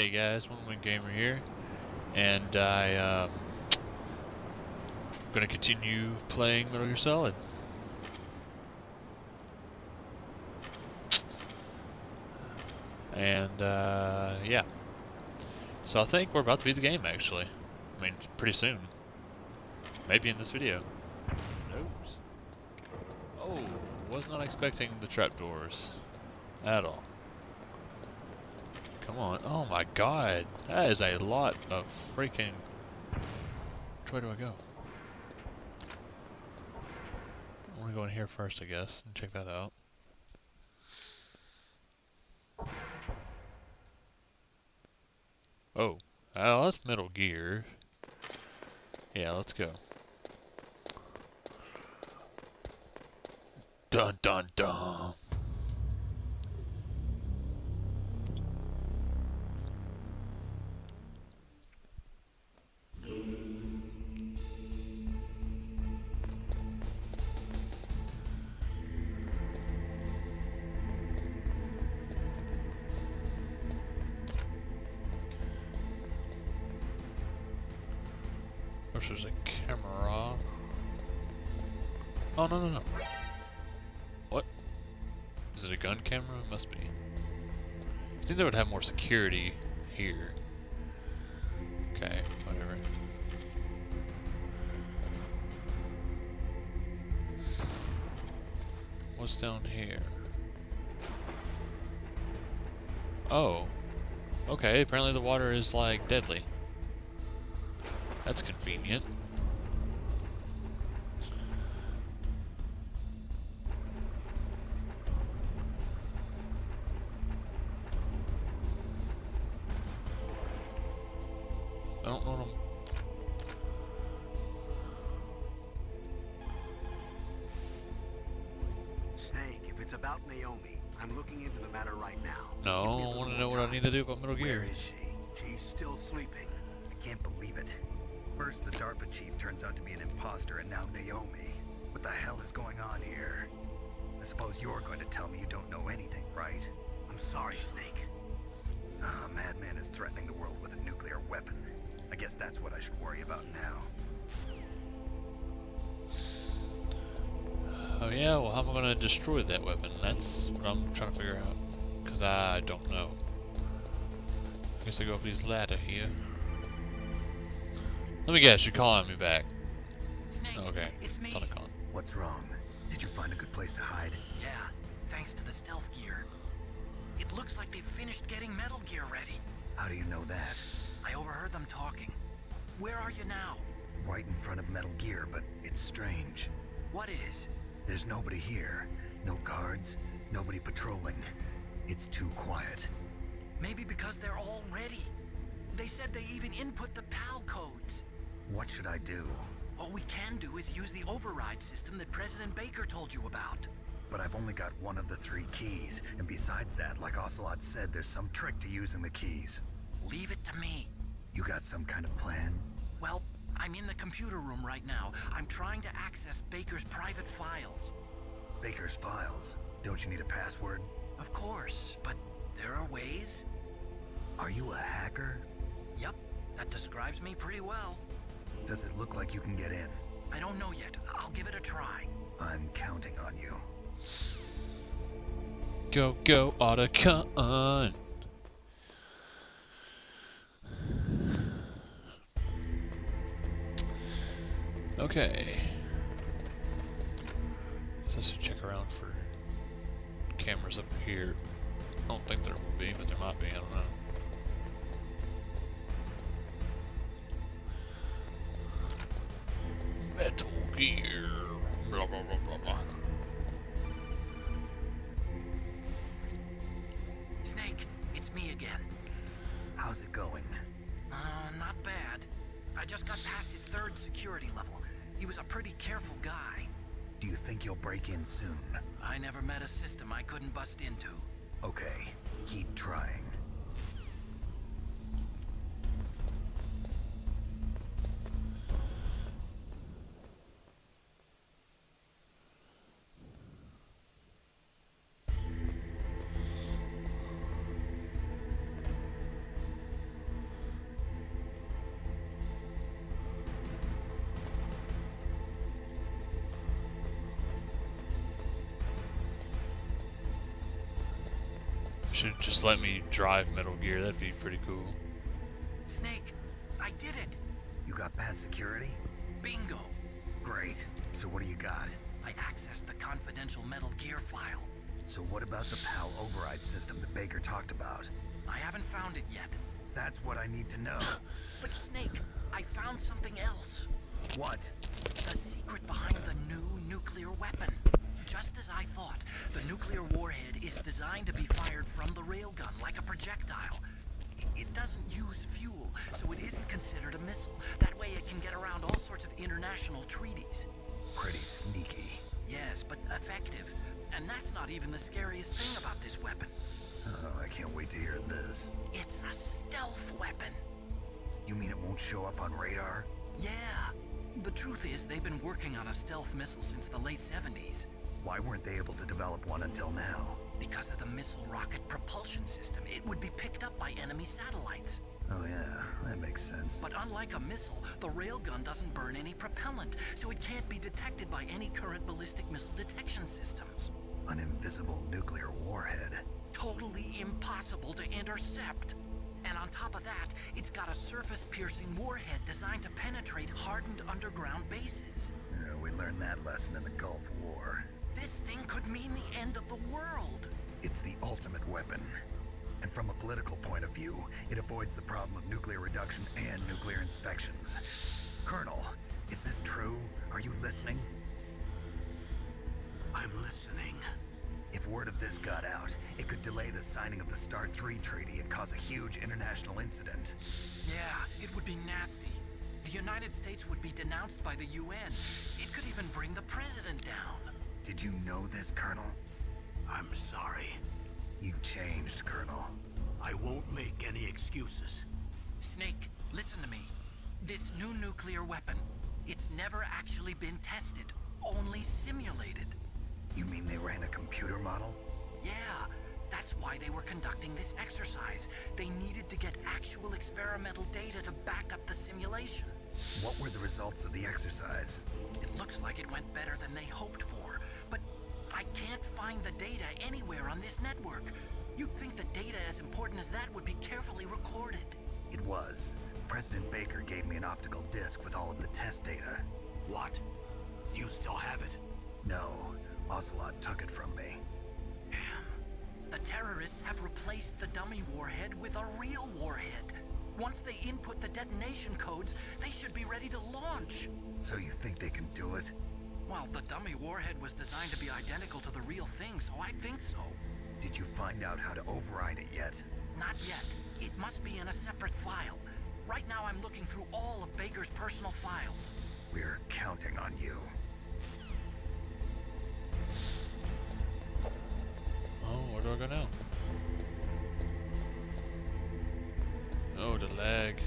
Hey guys, One Wing Gamer here, and gonna continue playing Metal Gear Solid. And yeah, so I think we're about to beat the game actually. I mean, pretty soon. Maybe in this video. Oops. Oh, was not expecting the trapdoors at all. Come on. Oh my god. That is a lot of freaking... Which way do I go? I want to go in here first, I guess, and check that out. Oh. Oh, that's Metal Gear. Yeah, let's go. Dun dun dun. There's a camera. Oh, no, no, no. What? Is it a gun camera? It must be. I think they would have more security here. Okay, whatever. What's down here? Oh. Okay, apparently the water is, like, deadly. That's convenient. I don't know. Snake, if it's about Naomi, I'm looking into the matter right now. No, I want to know what I need to do about Metal Gear. Where is she? She's still sleeping. I can't believe it. First, the DARPA chief turns out to be an imposter, and now Naomi. What the hell is going on here? I suppose you're going to tell me you don't know anything, right? I'm sorry, Snake. A madman is threatening the world with a nuclear weapon. I guess that's what I should worry about now. Oh yeah, well how am I going to destroy that weapon? That's what I'm trying to figure out. Because I don't know. I guess I go up these ladder here. Let me guess, you're calling me back. Snake, Okay, it's me. it's on a con. What's wrong? Did you find a good place to hide? Yeah, thanks to the stealth gear. It looks like they've finished getting Metal Gear ready. How do you know that? I overheard them talking. Where are you now? Right in front of Metal Gear, but it's strange. What is? There's nobody here. No guards, nobody patrolling. It's too quiet. Maybe because they're all ready. They said they even input the PAL codes. What should I do? All we can do is use the override system that President Baker told you about. But I've only got one of the 3 keys, and besides that, like Ocelot said, there's some trick to using the keys. Leave it to me. You got some kind of plan? Well, I'm in the computer room right now. I'm trying to access Baker's private files. Baker's files? Don't you need a password? Of course, but there are ways. Are you a hacker? Yep, that describes me pretty well. Does it look like you can get in? I don't know yet. I'll give it a try. I'm counting on you. Go, go, Otacon! Okay. Guess I should check around for cameras up here. I don't think there will be, but there might be, I don't know. Metal Gear. Blah, blah, blah, blah, blah. Snake, it's me again. How's it going? Not bad. I just got past his 3rd security level. He was a pretty careful guy. Do you think you'll break in soon? I never met a system I couldn't bust into. Okay, keep trying. should just let me drive Metal Gear. That'd be pretty cool. Snake, I did it. You got past security? Bingo. Great. So what do you got? I accessed the confidential Metal Gear file. So what about the PAL override system that Baker talked about? I haven't found it yet. That's what I need to know. But Snake, I found something else. What? The secret behind the new nuclear weapon. Just as I thought, the nuclear warhead is designed to be fired from the railgun like a projectile. It doesn't use fuel, so it isn't considered a missile. That way it can get around all sorts of international treaties. Pretty sneaky. Yes, but effective. And that's not even the scariest thing about this weapon. Oh, I can't wait to hear this. It's a stealth weapon. You mean it won't show up on radar? Yeah. The truth is, they've been working on a stealth missile since the late 70s. Why weren't they able to develop one until now? Because of the missile rocket propulsion system, it would be picked up by enemy satellites. Oh yeah, that makes sense. But unlike a missile, the railgun doesn't burn any propellant, so it can't be detected by any current ballistic missile detection systems. An invisible nuclear warhead. Totally impossible to intercept. And on top of that, it's got a surface-piercing warhead designed to penetrate hardened underground bases. Yeah, we learned that lesson in the Gulf War. This thing could mean the end of the world. It's the ultimate weapon. And from a political point of view, it avoids the problem of nuclear reduction and nuclear inspections. Colonel, is this true? Are you listening? I'm listening. If word of this got out, it could delay the signing of the START 3 treaty and cause a huge international incident. Yeah, it would be nasty. The United States would be denounced by the UN. It could even bring the president down. Did you know this, Colonel? I'm sorry. You changed, Colonel. I won't make any excuses. Snake, listen to me. This new nuclear weapon, it's never actually been tested, only simulated. You mean they ran a computer model? Yeah, that's why they were conducting this exercise. They needed to get actual experimental data to back up the simulation. What were the results of the exercise? It looks like it went better than they hoped for, but I can't find the data anywhere on this network. You'd think the data as important as that would be carefully recorded. It was. President Baker gave me an optical disc with all of the test data. What? You still have it? No, Ocelot took it from me. The terrorists have replaced the dummy warhead with a real warhead. Once they input the detonation codes, they should be ready to launch. So you think they can do it? Well, the dummy warhead was designed to be identical to the real thing, so I think so. Did you find out how to override it yet? Not yet. It must be in a separate file. Right now I'm looking through all of Baker's personal files. We're counting on you. Oh, where do I go now? Oh, the lag.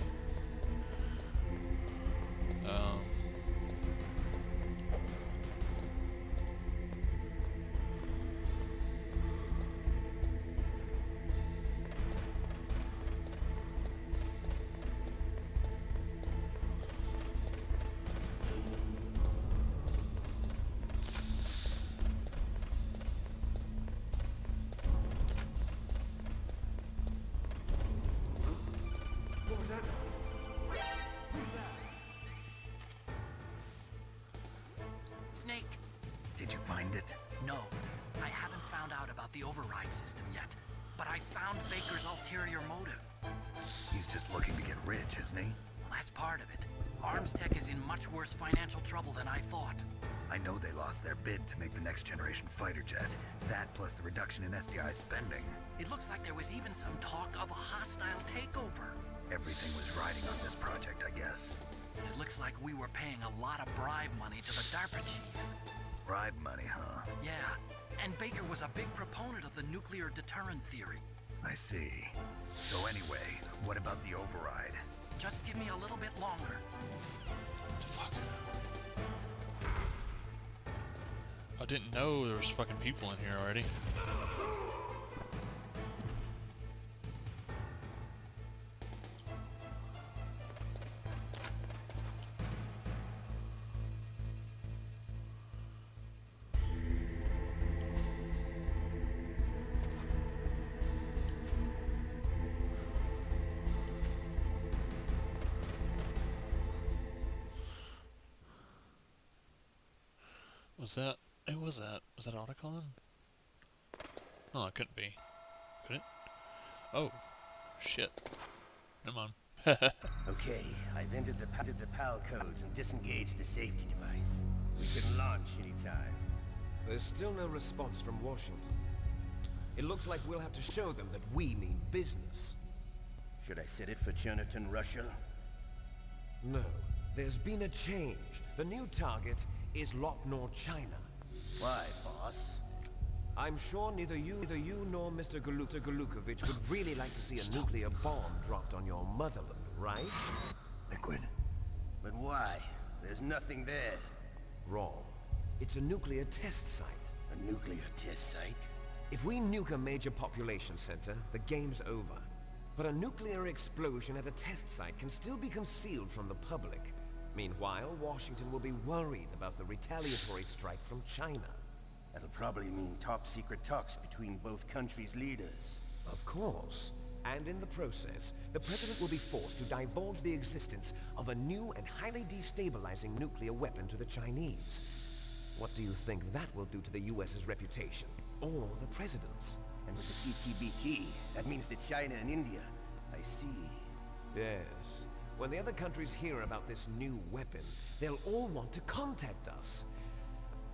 Snake. Did you find it? No, I haven't found out about the override system yet, but I found Baker's ulterior motive. He's just looking to get rich, isn't he? That's part of it. Arms Tech is in much worse financial trouble than I thought. I know they lost their bid to make the next generation fighter jet. That plus the reduction in SDI spending. It looks like there was even some talk of a hostile takeover. Everything was riding on this project, I guess. It looks like we were paying a lot of bribe money to the DARPA chief. Bribe money, huh? Yeah, and Baker was a big proponent of the nuclear deterrent theory. I see. So anyway, what about the override? Just give me a little bit longer. Fuck. I didn't know there was fucking people in here already. Was that... Who was that? Was that Otacon? Oh, it couldn't be. Could it? Oh. Shit. Never mind. Okay, I've entered the PAL codes and disengaged the safety device. We can launch anytime. There's still no response from Washington. It looks like we'll have to show them that we mean business. Should I set it for Cherniton, Russia? No, there's been a change. The new target is Locknor, China. Why, boss? I'm sure neither you nor Mr. Golukovich would really like to see a nuclear bomb dropped on your motherland, right? Liquid. But why? There's nothing there. Wrong. It's a nuclear test site. A nuclear test site? If we nuke a major population center, the game's over. But a nuclear explosion at a test site can still be concealed from the public. Meanwhile, Washington will be worried about the retaliatory strike from China. That'll probably mean top-secret talks between both countries' leaders. Of course. And in the process, the President will be forced to divulge the existence of a new and highly destabilizing nuclear weapon to the Chinese. What do you think that will do to the US's reputation? Or the President's? And with the CTBT, that means that China and India. I see. Yes. When the other countries hear about this new weapon, they'll all want to contact us.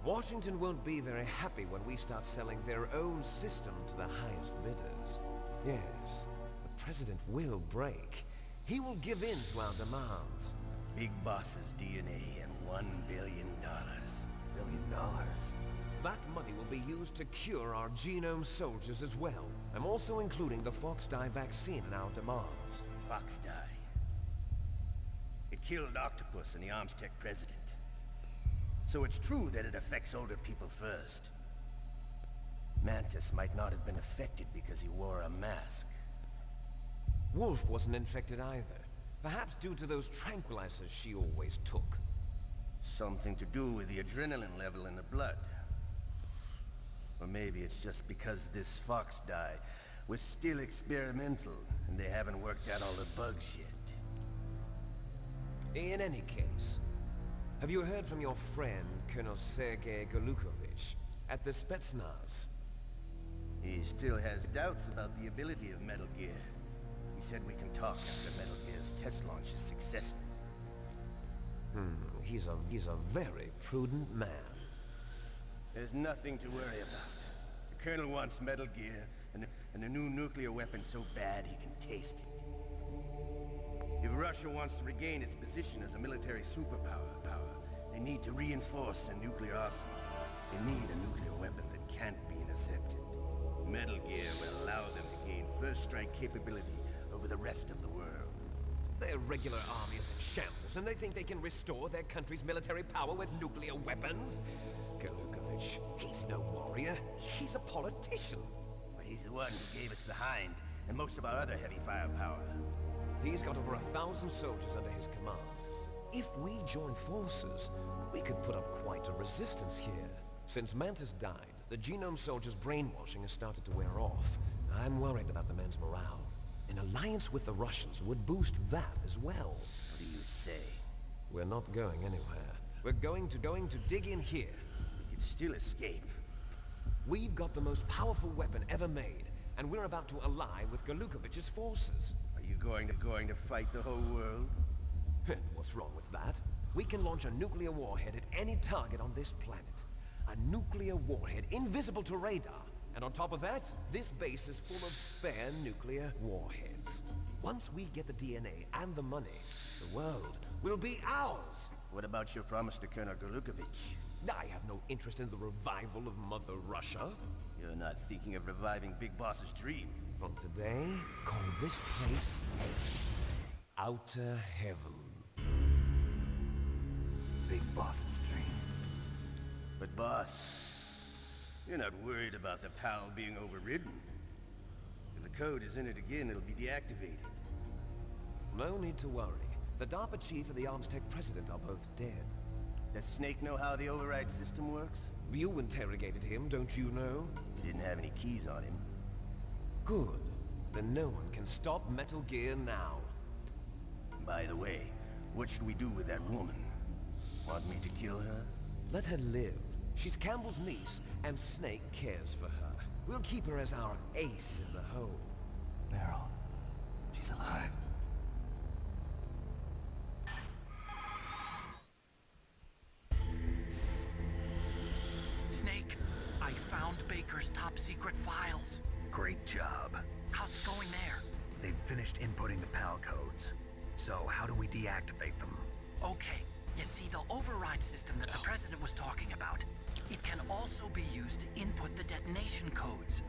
Washington won't be very happy when we start selling their own system to the highest bidders. Yes, the President will break. He will give in to our demands. Big Boss's DNA and $1 billion. $1 billion? That money will be used to cure our genome soldiers as well. I'm also including the Fox-Die vaccine in our demands. Fox-Die. It killed Octopus and the Armstech President. So it's true that it affects older people first. Mantis might not have been affected because he wore a mask. Wolf wasn't infected either. Perhaps due to those tranquilizers she always took. Something to do with the adrenaline level in the blood. Or maybe it's just because this Fox-Die was still experimental and they haven't worked out all the bugs yet. In any case, have you heard from your friend, Colonel Sergei Golukovich, at the Spetsnaz? He still has doubts about the ability of Metal Gear. He said we can talk after Metal Gear's test launch is successful. He's a very prudent man. There's nothing to worry about. The Colonel wants Metal Gear and a new nuclear weapon so bad he can taste it. If Russia wants to regain its position as a military superpower, they need to reinforce their nuclear arsenal. They need a nuclear weapon that can't be intercepted. Metal Gear will allow them to gain first strike capability over the rest of the world. Their regular army is in shambles, and they think they can restore their country's military power with nuclear weapons? Golukovich, he's no warrior. He's a politician. But he's the one who gave us the Hind and most of our other heavy firepower. He's got over 1,000 soldiers under his command. If we join forces, we could put up quite a resistance here. Since Mantis died, the genome soldiers' brainwashing has started to wear off. I'm worried about the men's morale. An alliance with the Russians would boost that as well. What do you say? We're not going anywhere. We're going to dig in here. We could still escape. We've got the most powerful weapon ever made, and we're about to ally with Golukovich's forces. Are you going to fight the whole world? What's wrong with that? We can launch a nuclear warhead at any target on this planet. A nuclear warhead invisible to radar. And on top of that, this base is full of spare nuclear warheads. Once we get the DNA and the money, the world will be ours. What about your promise to Colonel Golukovich? I have no interest in the revival of Mother Russia. You're not thinking of reviving Big Boss's dream. From today, call this place Outer Heaven. Big Boss's dream. But boss, you're not worried about the PAL being overridden. If the code is in it again, it'll be deactivated. No need to worry. The DARPA chief and the Armstech president are both dead. Does Snake know how the override system works? You interrogated him, don't you know? He didn't have any keys on him. Good. Then no one can stop Metal Gear now. By the way, what should we do with that woman? Want me to kill her? Let her live. She's Campbell's niece, and Snake cares for her. We'll keep her as our ace in the hole. Meryl, she's alive. Snake, I found Baker's top-secret files. Great job. How's it going there? They've finished inputting the PAL codes. So how do we deactivate them? Okay, you see the override system that the President was talking about? It can also be used to input the detonation codes.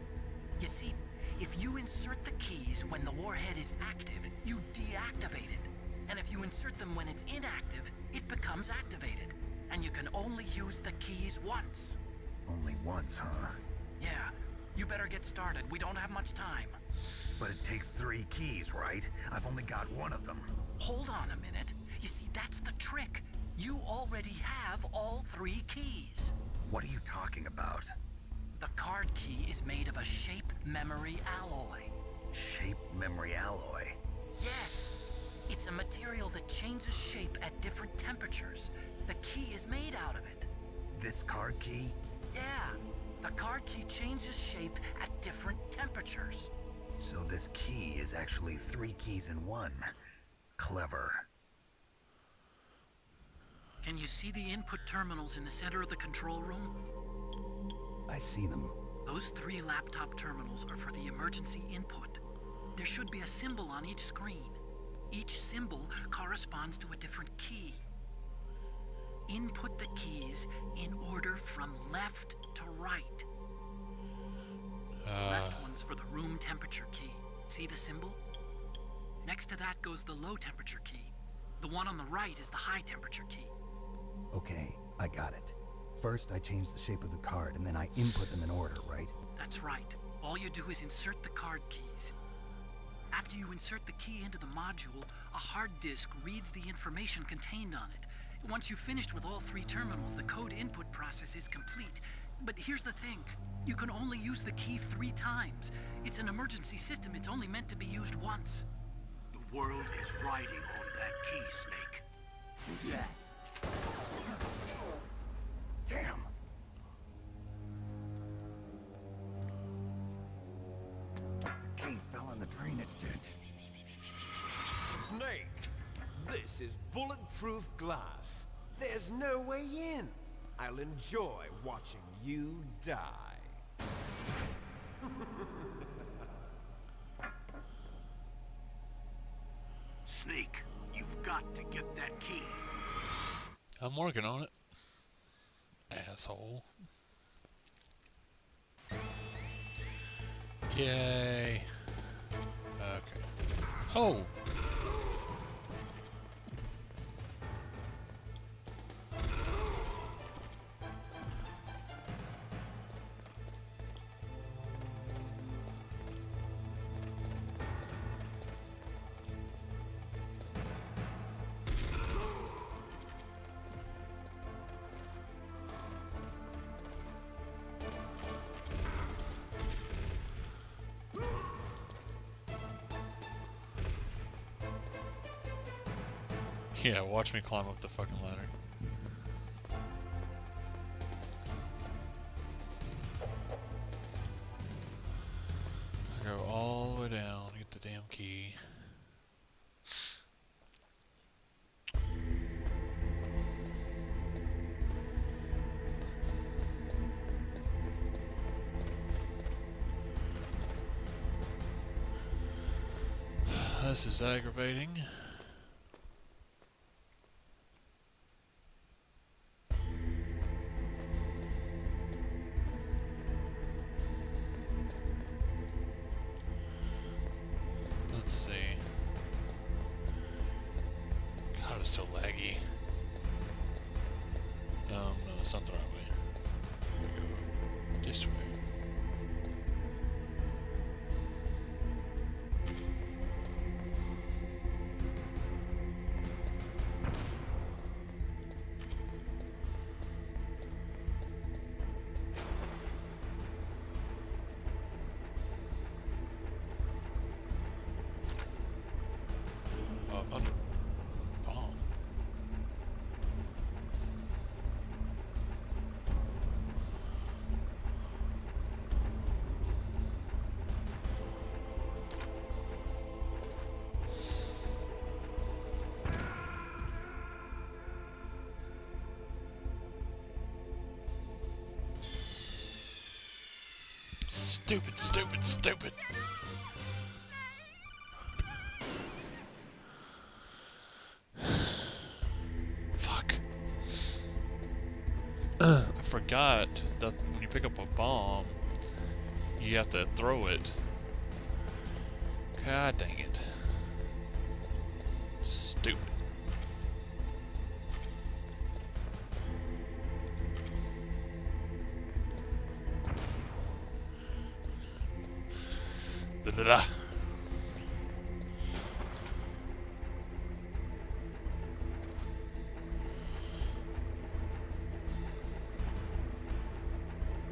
You see, if you insert the keys when the warhead is active, you deactivate it. And if you insert them when it's inactive, it becomes activated. And you can only use the keys once. Only once, huh? Yeah, you better get started. We don't have much time. But it takes 3 keys, right? I've only got 1 of them. Hold on a minute. You see, that's the trick. You already have all 3 keys. What are you talking about? The card key is made of a shape memory alloy. Shape memory alloy? Yes. It's a material that changes shape at different temperatures. The key is made out of it. This card key? Yeah. The card key changes shape at different temperatures. So this key is actually 3 keys in 1. Clever. Can you see the input terminals in the center of the control room? I see them. Those 3 laptop terminals are for the emergency input. There should be a symbol on each screen. Each symbol corresponds to a different key. Input the keys in order from left to right. Left one's for the room temperature key. See the symbol? Next to that goes the low temperature key. The one on the right is the high temperature key. Okay, I got it. First, I change the shape of the card, and then I input them in order, right? That's right. All you do is insert the card keys. After you insert the key into the module, a hard disk reads the information contained on it. Once you've finished with all 3 terminals, the code input process is complete. But here's the thing. You can only use the key 3 times. It's an emergency system. It's only meant to be used once. The world is riding on that key, Snake. Who's that? Damn! The key fell in the drainage ditch. Snake, this is bulletproof glass. There's no way in. I'll enjoy watching you die. Snake, you've got to get that key. I'm working on it. Asshole. Yay. Okay. Oh! Yeah, watch me climb up the fucking ladder. I go all the way down, get the damn key. This is aggravating. Let's see. God, it's so laggy. No, it's not the right way. Go this way. Under bomb. Stupid, stupid, stupid. Fuck. I forgot that when you pick up a bomb, you have to throw it. God dang it. Stupid. Da da da.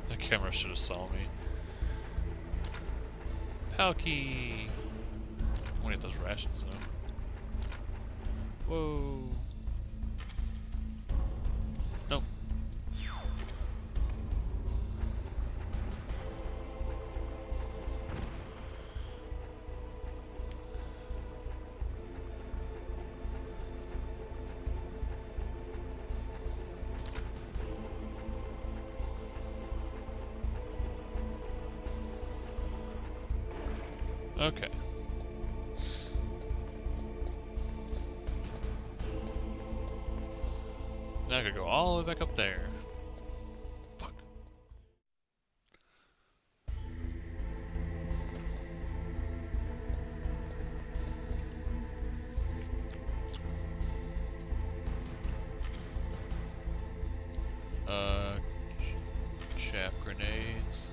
The camera should have saw me. Palky. I want to get those rations though. Whoa. Nope. Okay. Now I gotta go all the way back up there. Fuck. Chaff grenades.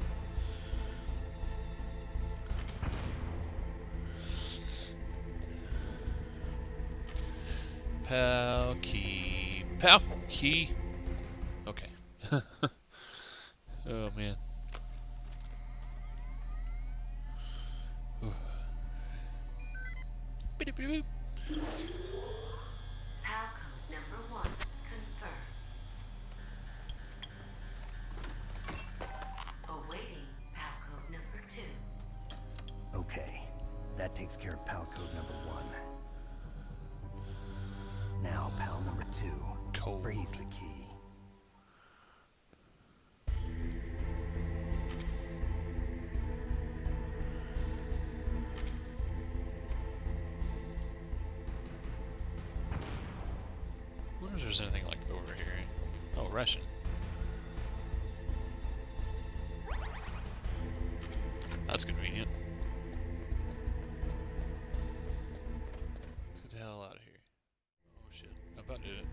Palky. Okay. Oh man. Beep-beep-beep. PAL code number 1 confirmed. Awaiting PAL code number 2. Okay, that takes care of PAL code number 1. Now, PAL number 2. Cold. Freeze the key. I wonder if there's anything like over here. Oh, ration. That's convenient. Let's get the hell out of here. Oh shit, I about did it.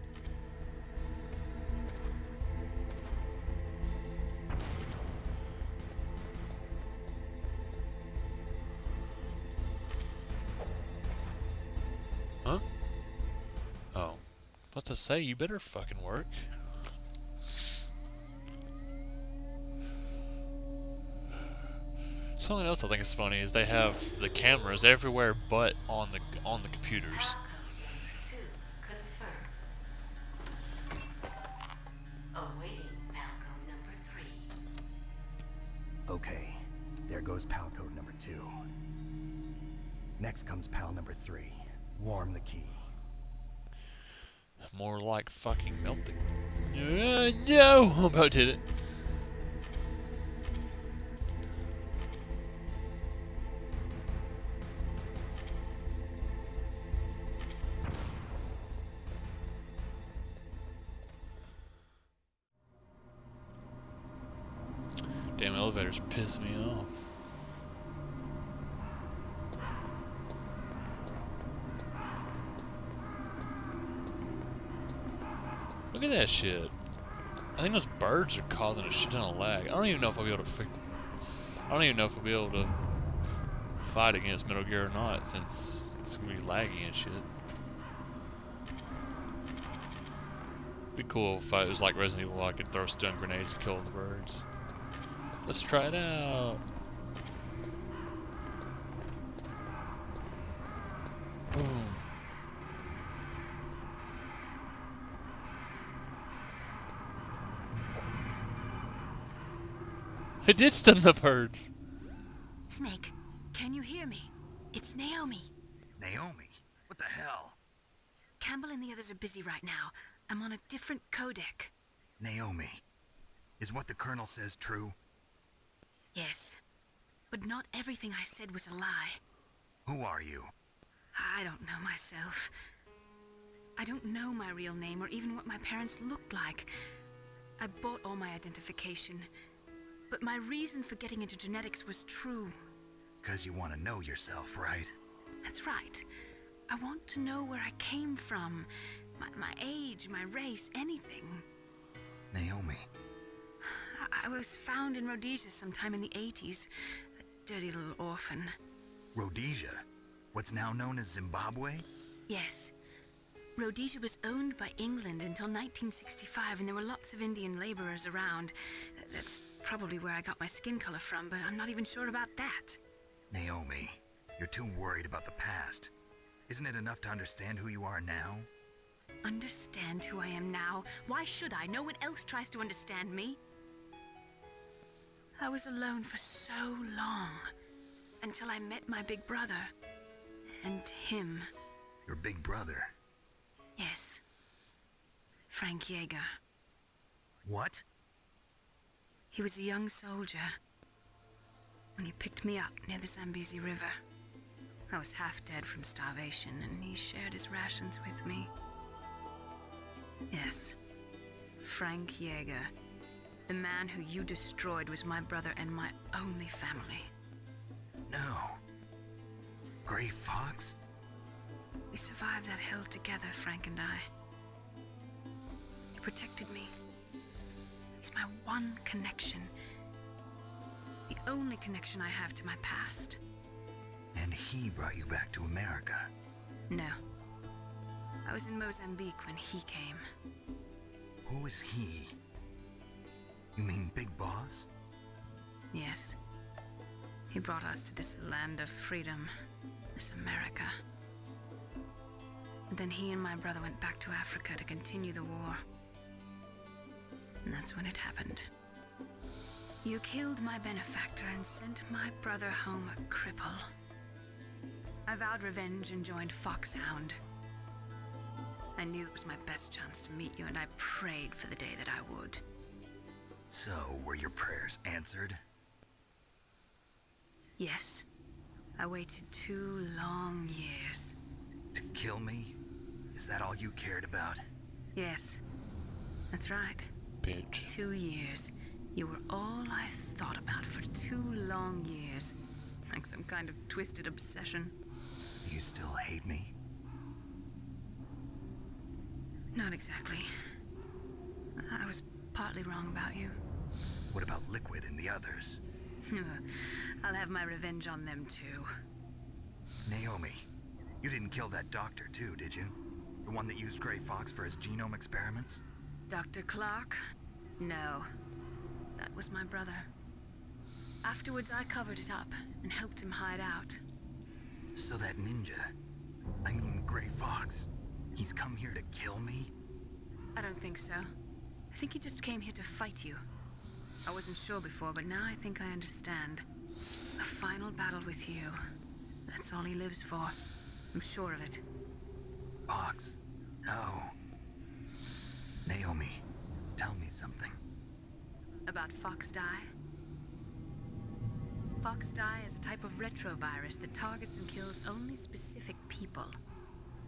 Huh? Oh. What to say, you better fucking work. Something else I think is funny is they have the cameras everywhere but on the computers. PAL code number 2 confirmed. Awaiting PAL code number 3. Okay, there goes PAL code number 2. Next comes PAL number 3. Warm the key. More like fucking melting. No! I about did it. Damn elevators piss me off. Look at that shit. I think those birds are causing a shit ton of lag. I don't even know if I'll be able to I don't even know if I'll be able to fight against Metal Gear or not, since it's gonna be laggy and shit. It'd be cool if it was like Resident Evil, I could throw stun grenades and kill the birds. Let's try it out. Boom. I did stun the birds. Snake, can you hear me? It's Naomi. Naomi? What the hell? Campbell and the others are busy right now. I'm on a different codec. Naomi, is what the Colonel says true? Yes. But not everything I said was a lie. Who are you? I don't know myself. I don't know my real name or even what my parents looked like. I bought all my identification. But my reason for getting into genetics was true. 'Cause you want to know yourself, right? That's right. I want to know where I came from. My age, my race, anything. Naomi. I was found in Rhodesia sometime in the 80s. A dirty little orphan. Rhodesia? What's now known as Zimbabwe? Yes. Rhodesia was owned by England until 1965, and there were lots of Indian laborers around. That's probably where I got my skin color from, but I'm not even sure about that. Naomi, you're too worried about the past. Isn't it enough to understand who you are now? Understand who I am now? Why should I? No one else tries to understand me. I was alone for so long, until I met my big brother. And him. Your big brother? Yes. Frank Yeager. What? He was a young soldier when he picked me up near the Zambezi River. I was half dead from starvation, and he shared his rations with me. Yes, Frank Yeager. The man who you destroyed was my brother and my only family. No. Gray Fox? We survived that hell together, Frank and I. He protected me. He's my one connection. The only connection I have to my past. And he brought you back to America? No. I was in Mozambique when he came. Who is he? You mean Big Boss? Yes. He brought us to this land of freedom, this America. And then he and my brother went back to Africa to continue the war. And that's when it happened. You killed my benefactor and sent my brother home a cripple. I vowed revenge and joined Foxhound. I knew it was my best chance to meet you, and I prayed for the day that I would. So, were your prayers answered? Yes. I waited 2 long years. To kill me? Is that all you cared about? Yes. That's right. Bitch. 2 years. You were all I thought about for 2 long years. Like some kind of twisted obsession. You still hate me? Not exactly. I was partly wrong about you. What about Liquid and the others? I'll have my revenge on them too. Naomi, you didn't kill that doctor too, did you? The one that used Gray Fox for his genome experiments? Dr. Clark? No. That was my brother. Afterwards, I covered it up and helped him hide out. So that ninja, I mean Gray Fox, he's come here to kill me? I don't think so. I think he just came here to fight you. I wasn't sure before, but now I think I understand. A final battle with you. That's all he lives for. I'm sure of it. Fox? No. Naomi, tell me something. About Fox Die? Fox Die is a type of retrovirus that targets and kills only specific people.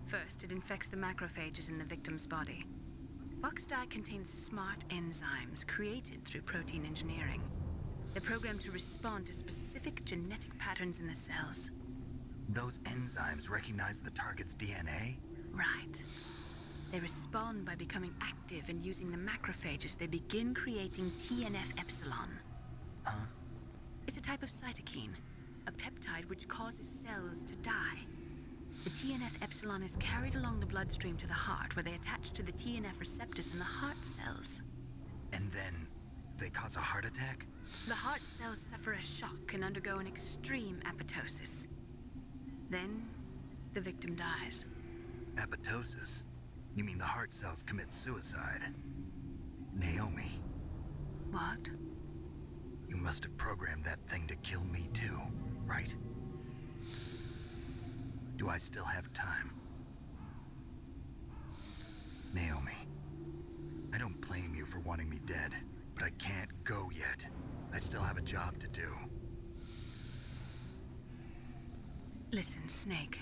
First, it infects the macrophages in the victim's body. Fox Die contains smart enzymes created through protein engineering. They're programmed to respond to specific genetic patterns in the cells. Those enzymes recognize the target's DNA? Right. They respond by becoming active and using the macrophages. They begin creating TNF-epsilon. Huh? It's a type of cytokine, a peptide which causes cells to die. The TNF-epsilon is carried along the bloodstream to the heart, where they attach to the TNF receptors in the heart cells. And then they cause a heart attack? The heart cells suffer a shock and undergo an extreme apoptosis. Then, the victim dies. Apoptosis? You mean the heart cells commit suicide? Naomi. What? You must have programmed that thing to kill me too, right? Do I still have time? Naomi, I don't blame you for wanting me dead, but I can't go yet. I still have a job to do. Listen, Snake.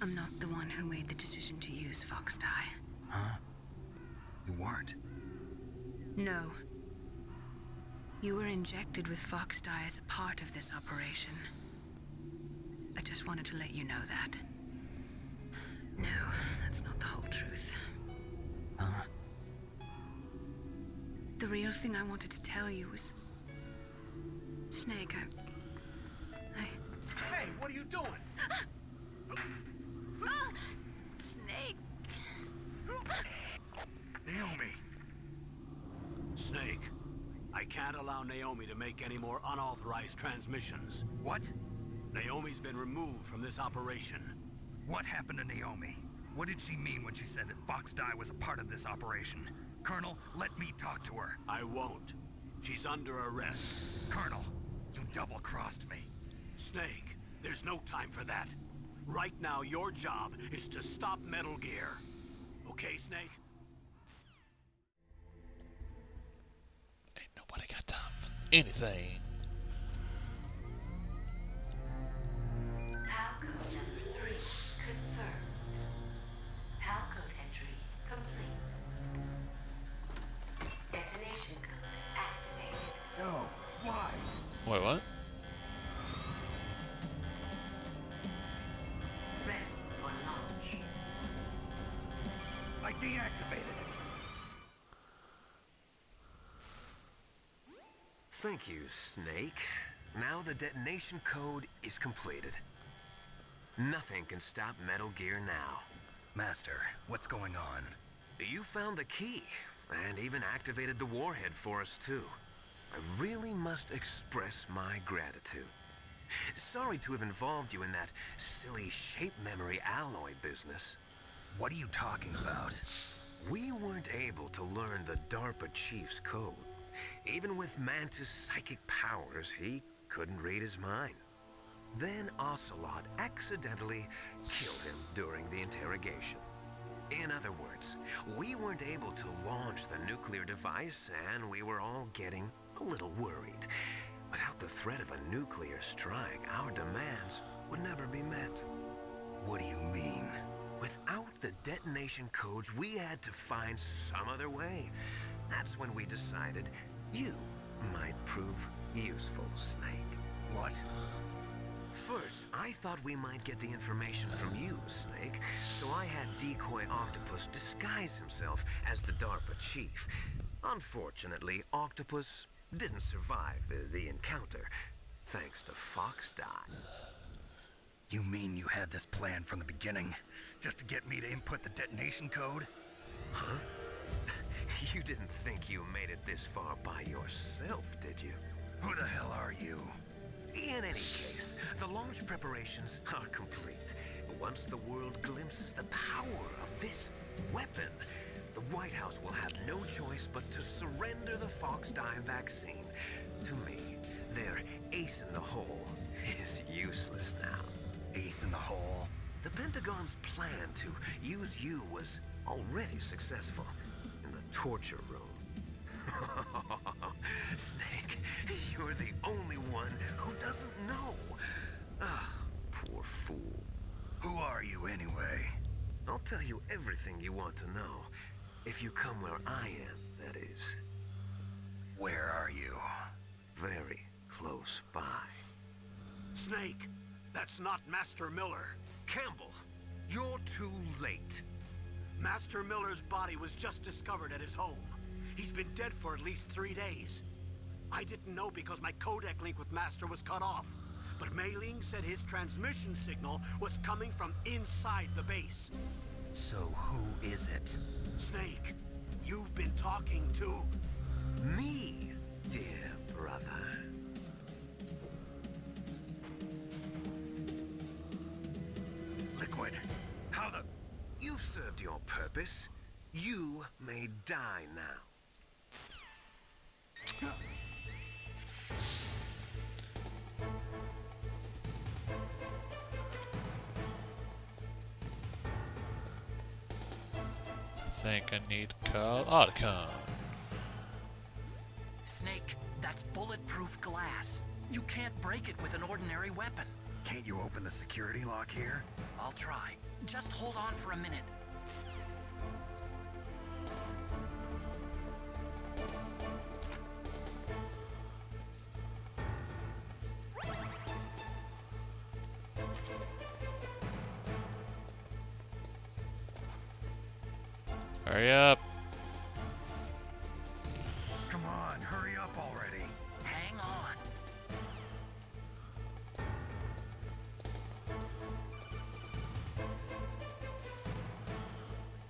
I'm not the one who made the decision to use Fox Dye. Huh? You weren't. No. You were injected with Fox Dye as a part of this operation. I just wanted to let you know that. No, that's not the whole truth. Huh? The real thing I wanted to tell you was... Snake, Hey, what are you doing? Snake! Naomi! Snake, I can't allow Naomi to make any more unauthorized transmissions. What? Naomi's been removed from this operation. What happened to Naomi? What did she mean when she said that Fox Dye was a part of this operation? Colonel, let me talk to her. I won't. She's under arrest. Colonel, you double-crossed me. Snake, there's no time for that. Right now, your job is to stop Metal Gear. Okay, Snake? Ain't nobody got time for anything. PAL code number 3 confirmed. PAL code entry complete. Detonation code activated. No, why? Wait, what? Ready for launch. I deactivated it. Thank you, Snake. Now the detonation code is completed. Nothing can stop Metal Gear now. Master, what's going on? You found the key, and even activated the warhead for us, too. I really must express my gratitude. Sorry to have involved you in that silly shape memory alloy business. What are you talking about? We weren't able to learn the DARPA chief's code. Even with Mantis' psychic powers, he couldn't read his mind. Then Ocelot accidentally killed him during the interrogation. In other words, we weren't able to launch the nuclear device, and we were all getting a little worried. Without the threat of a nuclear strike, our demands would never be met. What do you mean? Without the detonation codes, we had to find some other way. That's when we decided you might prove useful, Snake. What? First, I thought we might get the information from you, Snake, so I had Decoy Octopus disguise himself as the DARPA chief. Unfortunately, Octopus didn't survive the encounter, thanks to Fox Dye. You mean you had this plan from the beginning? Just to get me to input the detonation code? Huh? You didn't think you made it this far by yourself, did you? Who the hell are you? In any case, the launch preparations are complete. Once the world glimpses the power of this weapon, the White House will have no choice but to surrender the Fox Dye vaccine. To me, their ace in the hole is useless now. Ace in the hole? The Pentagon's plan to use you was already successful in the torture room. Snake, you're the only one who doesn't know. Ah, poor fool. Who are you anyway? I'll tell you everything you want to know. If you come where I am, that is. Where are you? Very close by. Snake, that's not Master Miller. Campbell, you're too late. Master Miller's body was just discovered at his home. He's been dead for at least 3 days. I didn't know because my codec link with Master was cut off. But Mei Ling said his transmission signal was coming from inside the base. So who is it? Snake, you've been talking to... Me, dear brother. Liquid. How the... You've served your purpose. You may die now. I think I need to call Otacon. Snake, that's bulletproof glass. You can't break it with an ordinary weapon. Can't you open the security lock here? I'll try. Just hold on for a minute. Hurry up. Come on, hurry up already. Hang on.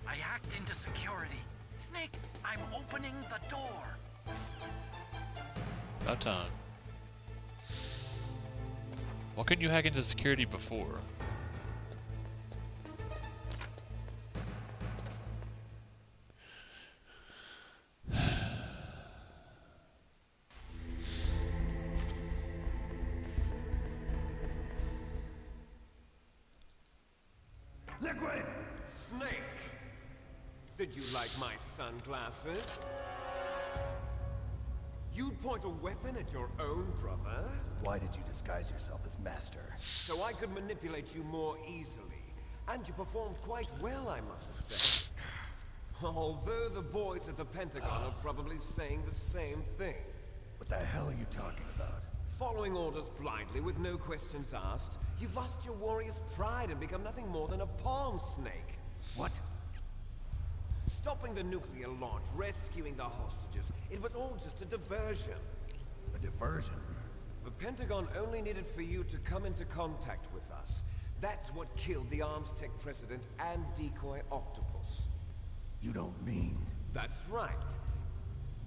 I hacked into security. Snake, I'm opening the door. About time. Why couldn't you hack into security before? Liquid! Snake! Did you like my sunglasses? You'd point a weapon at your own brother? Why did you disguise yourself as Master? So I could manipulate you more easily. And you performed quite well, I must say. Although the boys at the Pentagon are probably saying the same thing. What the hell are you talking about? Following orders blindly with no questions asked, you've lost your warrior's pride and become nothing more than a pawn, Snake. What? Stopping the nuclear launch, rescuing the hostages, it was all just a diversion. A diversion? The Pentagon only needed for you to come into contact with us. That's what killed the Arms Tech president and decoy octopus. You don't mean... That's right.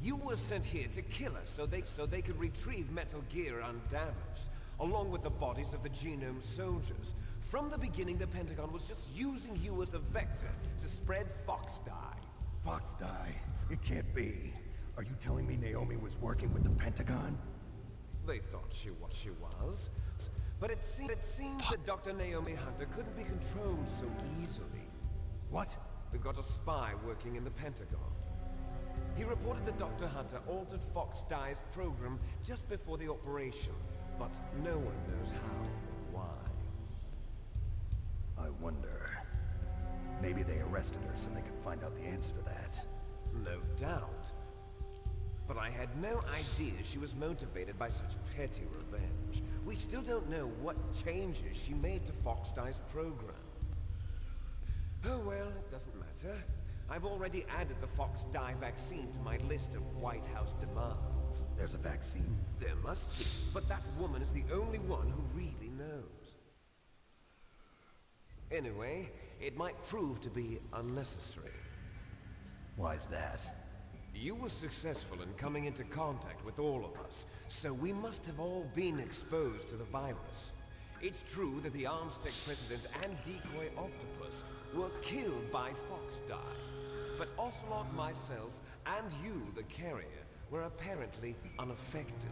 You were sent here to kill us so they could retrieve Metal Gear undamaged, along with the bodies of the Genome soldiers. From the beginning, the Pentagon was just using you as a vector to spread Fox dye. Fox dye? It can't be. Are you telling me Naomi was working with the Pentagon? They thought she was. But it seems that Dr. Naomi Hunter couldn't be controlled so easily. What? We've got a spy working in the Pentagon. He reported that Dr. Hunter altered Fox Dye's program just before the operation, but no one knows how, why. I wonder... Maybe they arrested her so they could find out the answer to that. No doubt. But I had no idea she was motivated by such petty revenge. We still don't know what changes she made to Fox Dye's program. Oh well, it doesn't matter. I've already added the Fox Dye vaccine to my list of White House demands. There's a vaccine? There must be, but that woman is the only one who really knows. Anyway, it might prove to be unnecessary. Why's that? You were successful in coming into contact with all of us, so we must have all been exposed to the virus. It's true that the Arms Tech president and decoy octopus were killed by Fox Dye, but Ocelot, myself, and you, the carrier, were apparently unaffected.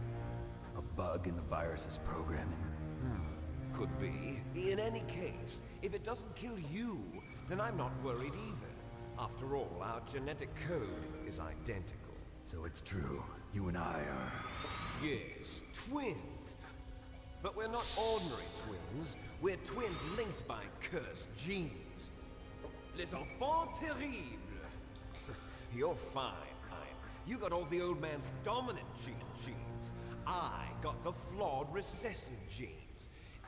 A bug in the virus's programming? Could be. In any case, if it doesn't kill you, then I'm not worried either. After all, our genetic code is identical. So it's true. You and I are... Yes, twins. But we're not ordinary twins. We're twins linked by cursed genes. Les enfants terribles. You're fine. You got all the old man's dominant genes. I got the flawed recessive genes.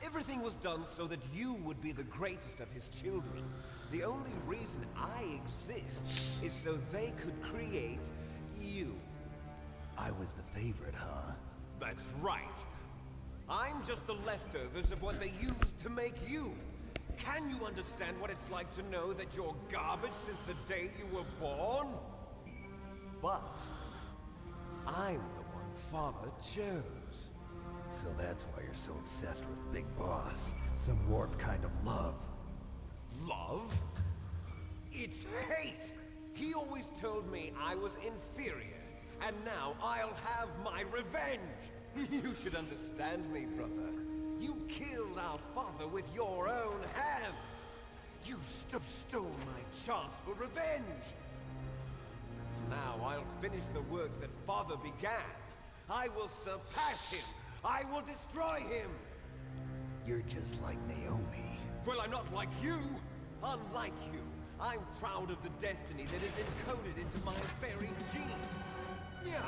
Everything was done so that you would be the greatest of his children. The only reason I exist is so they could create you. I was the favorite, huh? That's right. I'm just the leftovers of what they used to make you. Can you understand what it's like to know that you're garbage since the day you were born? But I'm the one Father chose. So that's why you're so obsessed with Big Boss. Some warped kind of love. Love? It's hate! He always told me I was inferior, and now I'll have my revenge! You should understand me, brother. You killed our father with your own hands! You stole my chance for revenge! Now I'll finish the work that Father began. I will surpass him! I will destroy him! You're just like Naomi. Well, I'm not like you. Unlike you, I'm proud of the destiny that is encoded into my very genes. Yeah.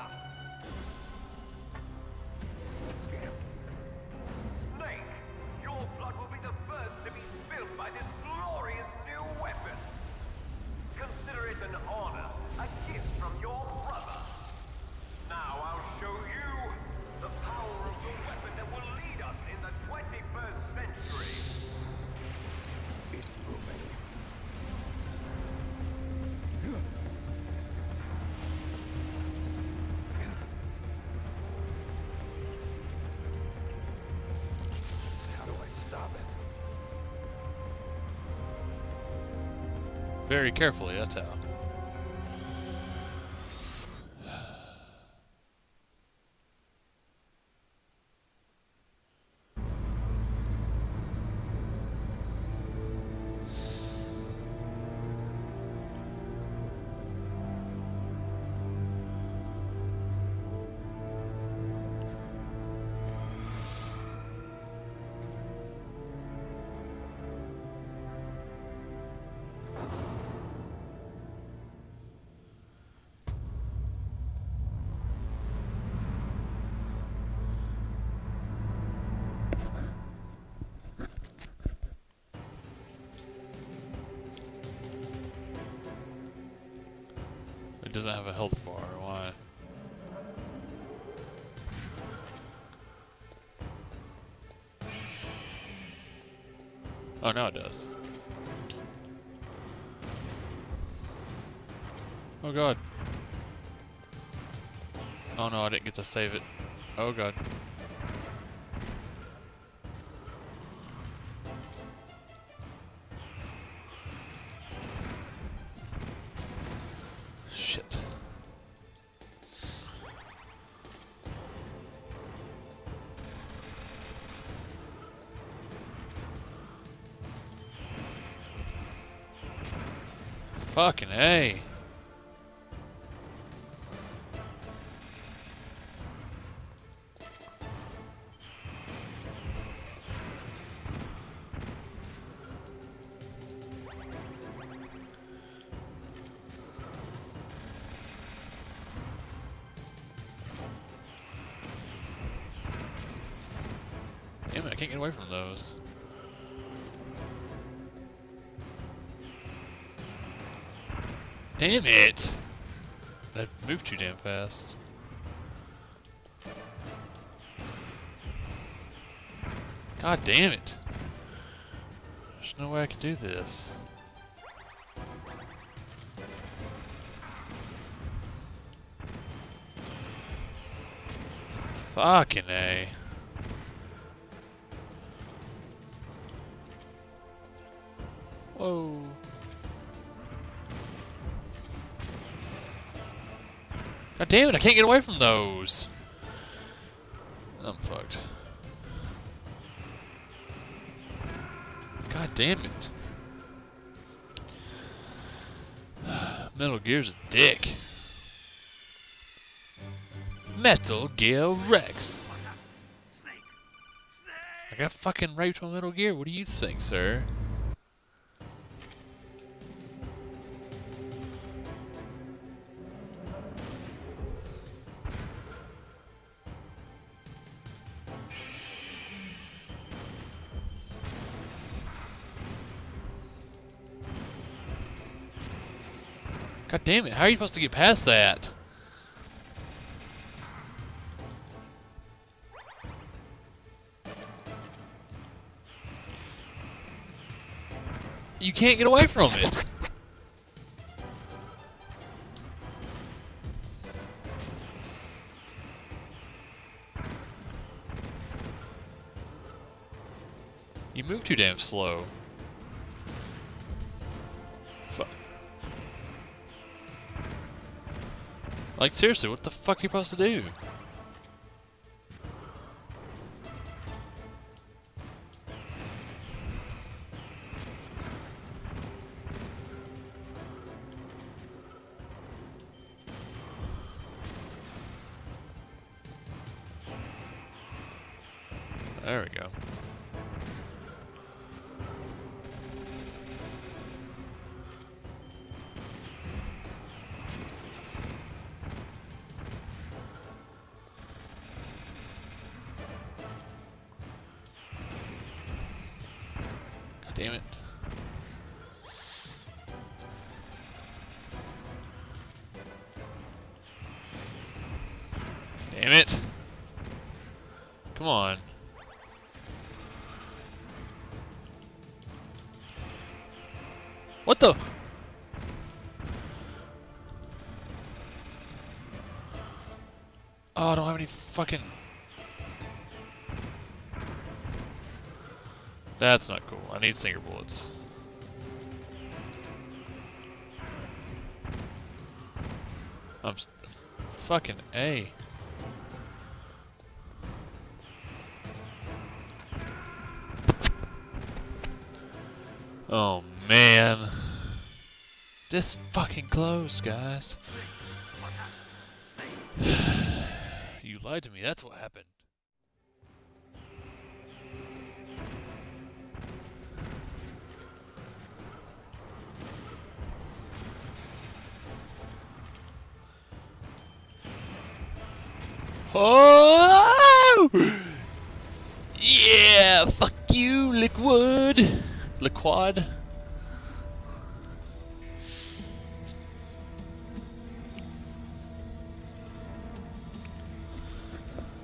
Snake, your blood will be the first to be spilled by this glorious new weapon. Consider it an honor, a gift from your brother. Now I'll show you the power of the weapon that will lead us in the 21st century. It's moving. How do I stop it? Very carefully, that's how. It doesn't have a health bar, why? Oh, now it does. Oh god. Oh no, I didn't get to save it. Oh god. Shit. Fucking A. Damn it, I can't get away from those. Damn it! That moved too damn fast. God damn it! There's no way I can do this. Fucking A. Whoa. God damn it, I can't get away from those. I'm fucked. God damn it. Metal Gear's a dick. Metal Gear Rex. I got fucking raped on Metal Gear. What do you think, sir? God damn it, how are you supposed to get past that? You can't get away from it. You move too damn slow. Fuck. Like, seriously, what the fuck are you supposed to do? There we go. Damn it. Damn it. Come on. What the? Oh, I don't have any fucking... That's not cool. I need stinger bullets. Fucking A. Oh man. This fucking close, guys. You lied to me, that's what happened. Oh! Yeah, fuck you, liquid. Liquid.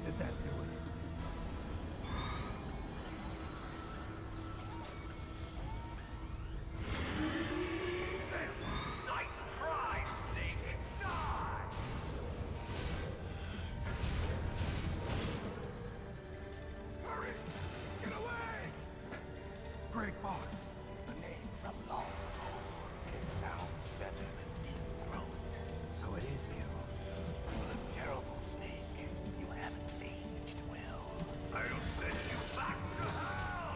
Did that do it? Nice try, Snake! Die! Hurry! Get away! Grey Fox. A name from long ago. It sounds better than Deep Throat. So it is you. You look terrible, Snake. You haven't aged well. I'll send you back to hell!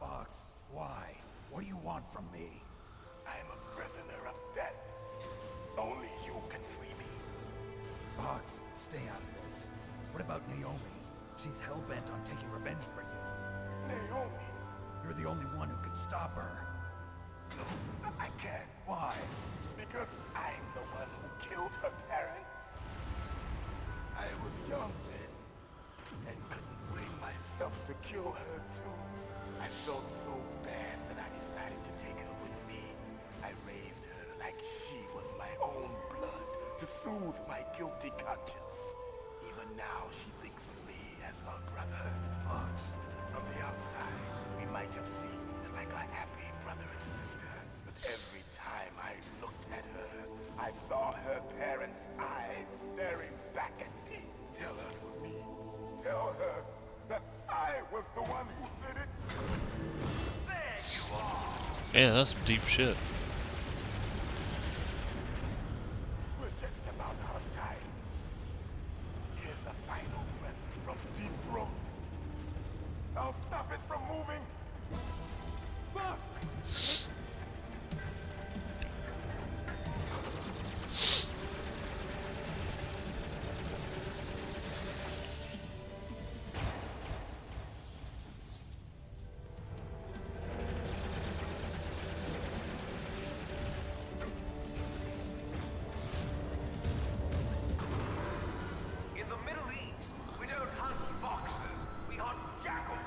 Fox, why? What do you want from me? I'm a prisoner of death. Only you can free me. Fox, stay out of this. What about Naomi? She's hell-bent on taking revenge for you. Naomi. You're the only one who can stop her. No, I can't. Why? Because I'm the one who killed her parents. I was young then, and couldn't bring myself to kill her too. I felt so bad that I decided to take her with me. I raised her like she was my own blood to soothe my guilty conscience. Even now she thinks of me as her brother. Fox. From the outside, we might have seemed like a happy brother and sister, but every time I looked at her, I saw her parents' eyes staring back at me. Tell her for me. Tell her that I was the one who did it. There you are! Yeah, that's some deep shit. We're just about out of time. Here's a final present from Deep Throat. I'll stop it from moving. In the Middle East, we don't hunt foxes, we hunt jackals.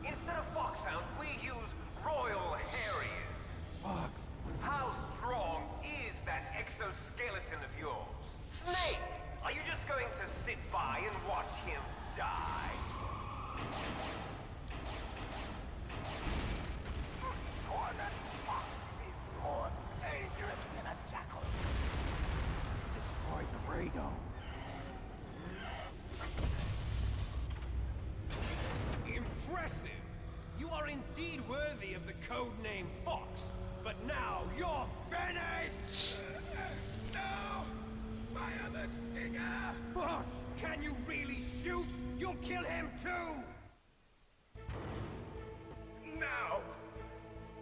Instead of foxhounds, we use royal harriers. Fox. How strong is that exoskeleton of yours? Snake, are you just going to sit by and watch him die? Cornered fox is more dangerous than a jackal. Destroyed the radome. Impressive! You are indeed worthy of the code name Fox, but now you're finished! No! Fire the stinger! Fox, can you really shoot? You'll kill him too! Now!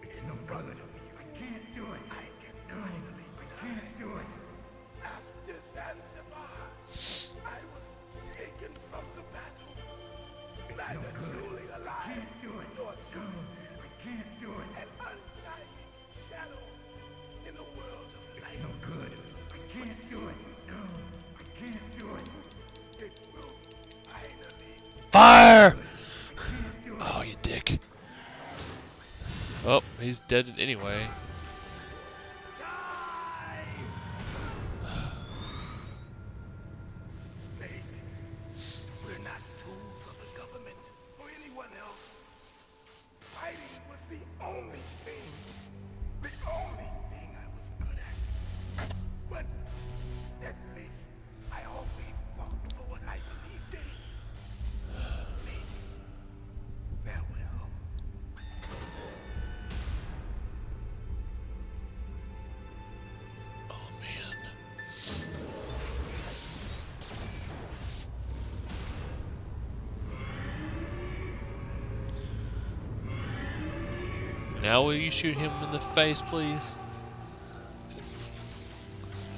In front of you. I can't do it. I can finally die. Can't do it. After Zanzibar, I was taken from the battle. Neither truly alive nor truly dead. can't do it. An undying shadow in a world of light. No good. I can't do it. No, I can't do it. It will finally. Fire! Oh, you dick. Oh, he's dead anyway. Snake, we're not tools of the government or anyone else. Fighting was the only thing I was good at. But at least I always fought for what I believed in. Snake, farewell. Oh, man. Now will you shoot him in the face, please?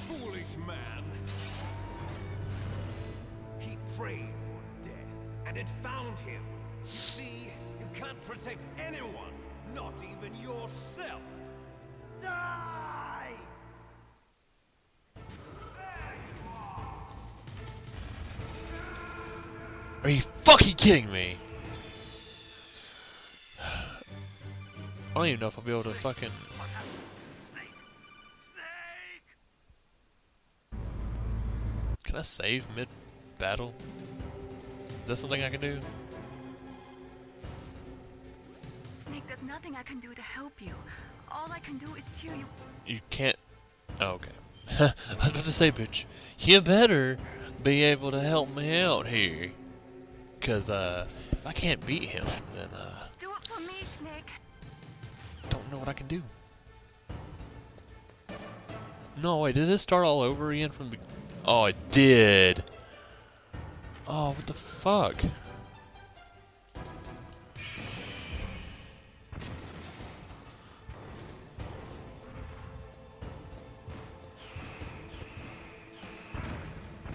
Foolish man. He prayed for death, and it found him. See, you can't protect anyone, not even yourself. Die! Are you fucking kidding me? I don't even know if I'll be able to fucking... Snake! Snake! Can I save mid-battle? Is that something I can do? Snake, there's nothing I can do to help you. All I can do is cheer you. You can't... Oh, okay. I was about to say, bitch, you better be able to help me out here. Cause, if I can't beat him, then, Do it for me, Snake. don't know what I can do. No, wait, did this start all over again from the... Oh, it did. Oh, what the fuck?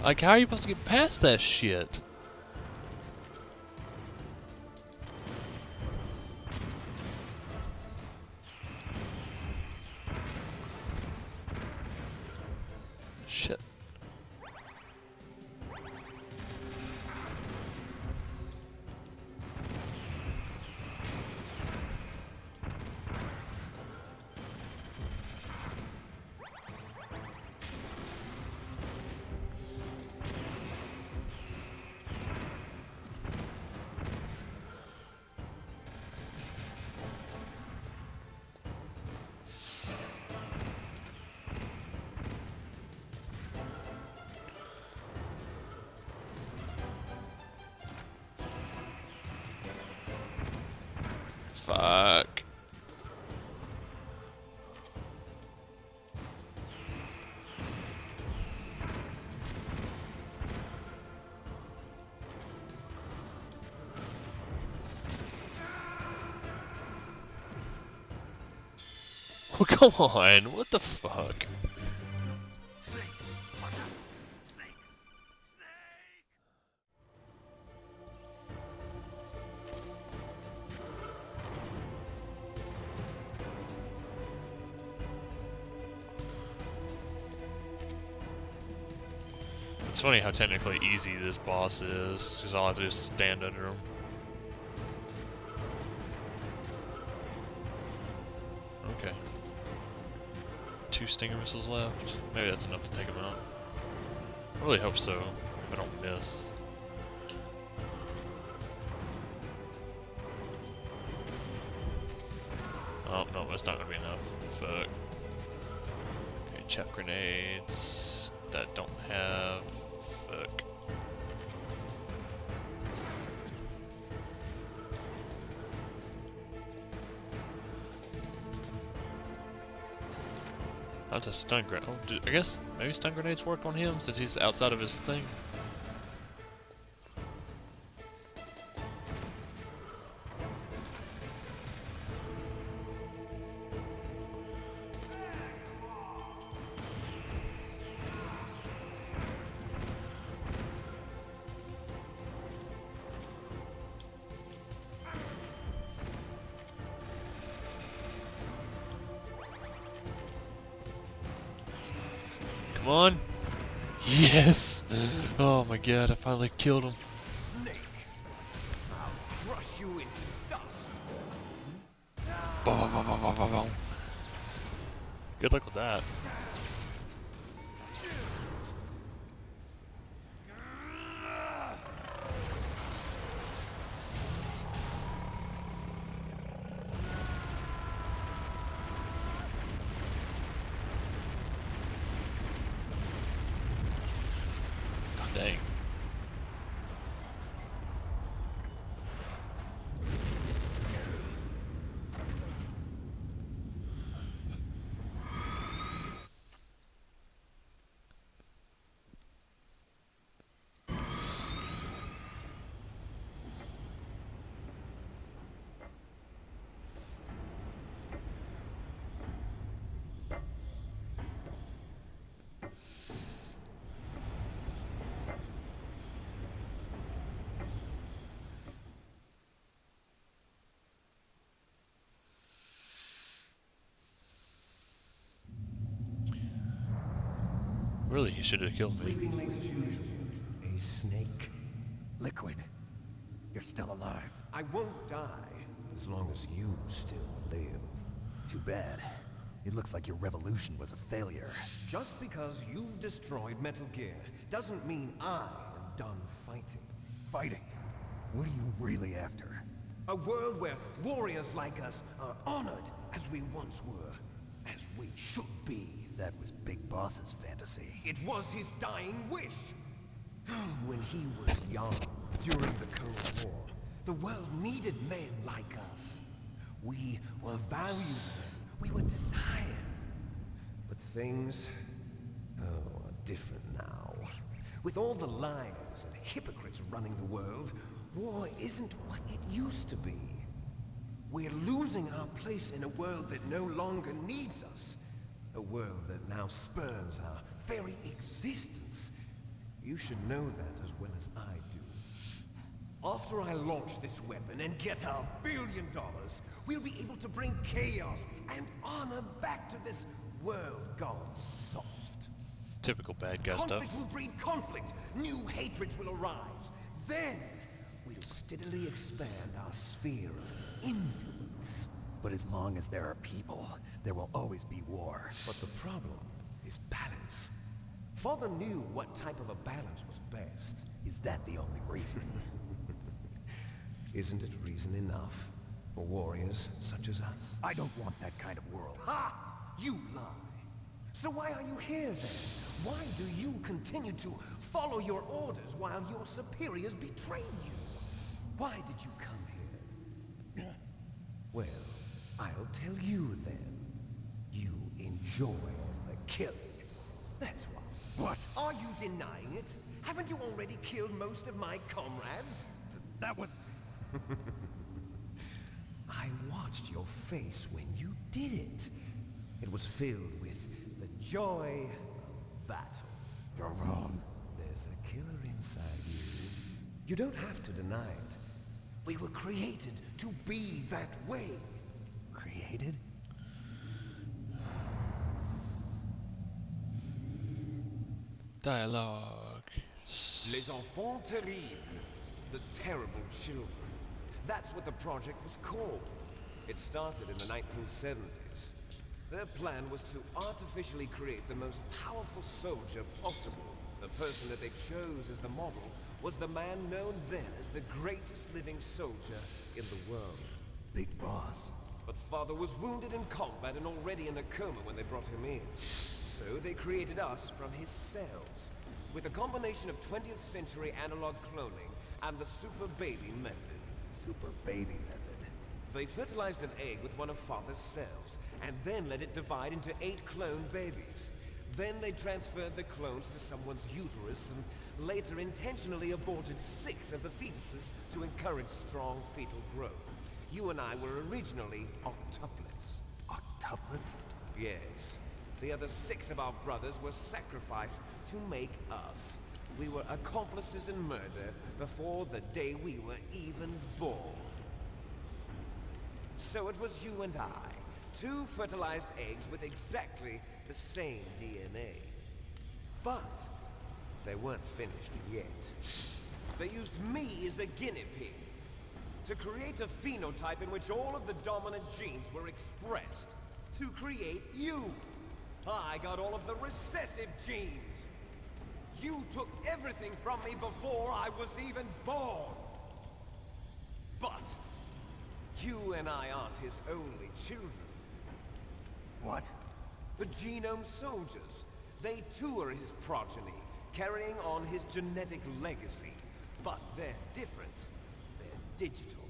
Like, how are you supposed to get past that shit? Shit. Fuck. Oh, come on. What the fuck? Snake! Watch out! Snake! Snake! It's funny how technically easy this boss is. Just all I have to do is stand under him. Okay. 2 stinger missiles left. Maybe that's enough to take him out. I really hope so. If I don't miss. Oh, no, that's not gonna be enough. Fuck. Okay, chaff grenades. That don't have. Fuck. That's a stun grenade. Oh, I guess maybe stun grenades work on him since he's outside of his thing. Come on. Yes! Oh my god, I finally killed him. Snake. I'll crush you into dust. Boom, boom, boom, boom, boom, boom. Good luck with that. God dang. Really, he should have killed me. Sleeping late as usual. A snake. Liquid, you're still alive. I won't die as long as you still live. Too bad. It looks like your revolution was a failure. Just because you've destroyed Metal Gear doesn't mean I am done fighting. Fighting? What are you really after? A world where warriors like us are honored as we once were, as we should be. That was Big Boss's fantasy. It was his dying wish. When he was young, during the Cold War, the world needed men like us. We were valued, we were desired. But things, are different now. With all the liars and hypocrites running the world, war isn't what it used to be. We're losing our place in a world that no longer needs us. A world that now spurns our very existence. You should know that as well as I do. After I launch this weapon and get our $1 billion, we'll be able to bring chaos and honor back to this world gone soft. Typical bad guy stuff. Conflict will breed conflict. New hatreds will arise. Then, we'll steadily expand our sphere of influence. But as long as there are people, there will always be war. But the problem is balance. Father knew what type of a balance was best. Is that the only reason? Isn't it reason enough for warriors such as us? I don't want that kind of world. Ha! You lie. So why are you here then? Why do you continue to follow your orders while your superiors betray you? Why did you come here? Well, I'll tell you then. You enjoy all the killing. That's why. What? Are you denying it? Haven't you already killed most of my comrades? That was... I watched your face when you did it. It was filled with the joy of battle. You're wrong. There's a killer inside you. You don't have to deny it. We were created to be that way. Created? Dialogue. Les enfants terribles. The terrible children. That's what the project was called. It started in the 1970s. Their plan was to artificially create the most powerful soldier possible. The person that they chose as the model was the man known then as the greatest living soldier in the world. Big Boss. But Father was wounded in combat and already in a coma when they brought him in. So they created us from his cells, with a combination of 20th century analog cloning and the super baby method. Super baby method. They fertilized an egg with one of Father's cells, and then let it divide into 8 clone babies. Then they transferred the clones to someone's uterus and later intentionally aborted 6 of the fetuses to encourage strong fetal growth. You and I were originally octuplets. Octuplets? Yes. The other 6 of our brothers were sacrificed to make us. We were accomplices in murder before the day we were even born. So it was you and I, 2 fertilized eggs with exactly the same DNA. But they weren't finished yet. They used me as a guinea pig to create a phenotype in which all of the dominant genes were expressed. To create you. I got all of the recessive genes. You took everything from me before I was even born. But you and I aren't his only children. What? The Genome Soldiers. They too are his progeny, carrying on his genetic legacy. But they're different. They're digital.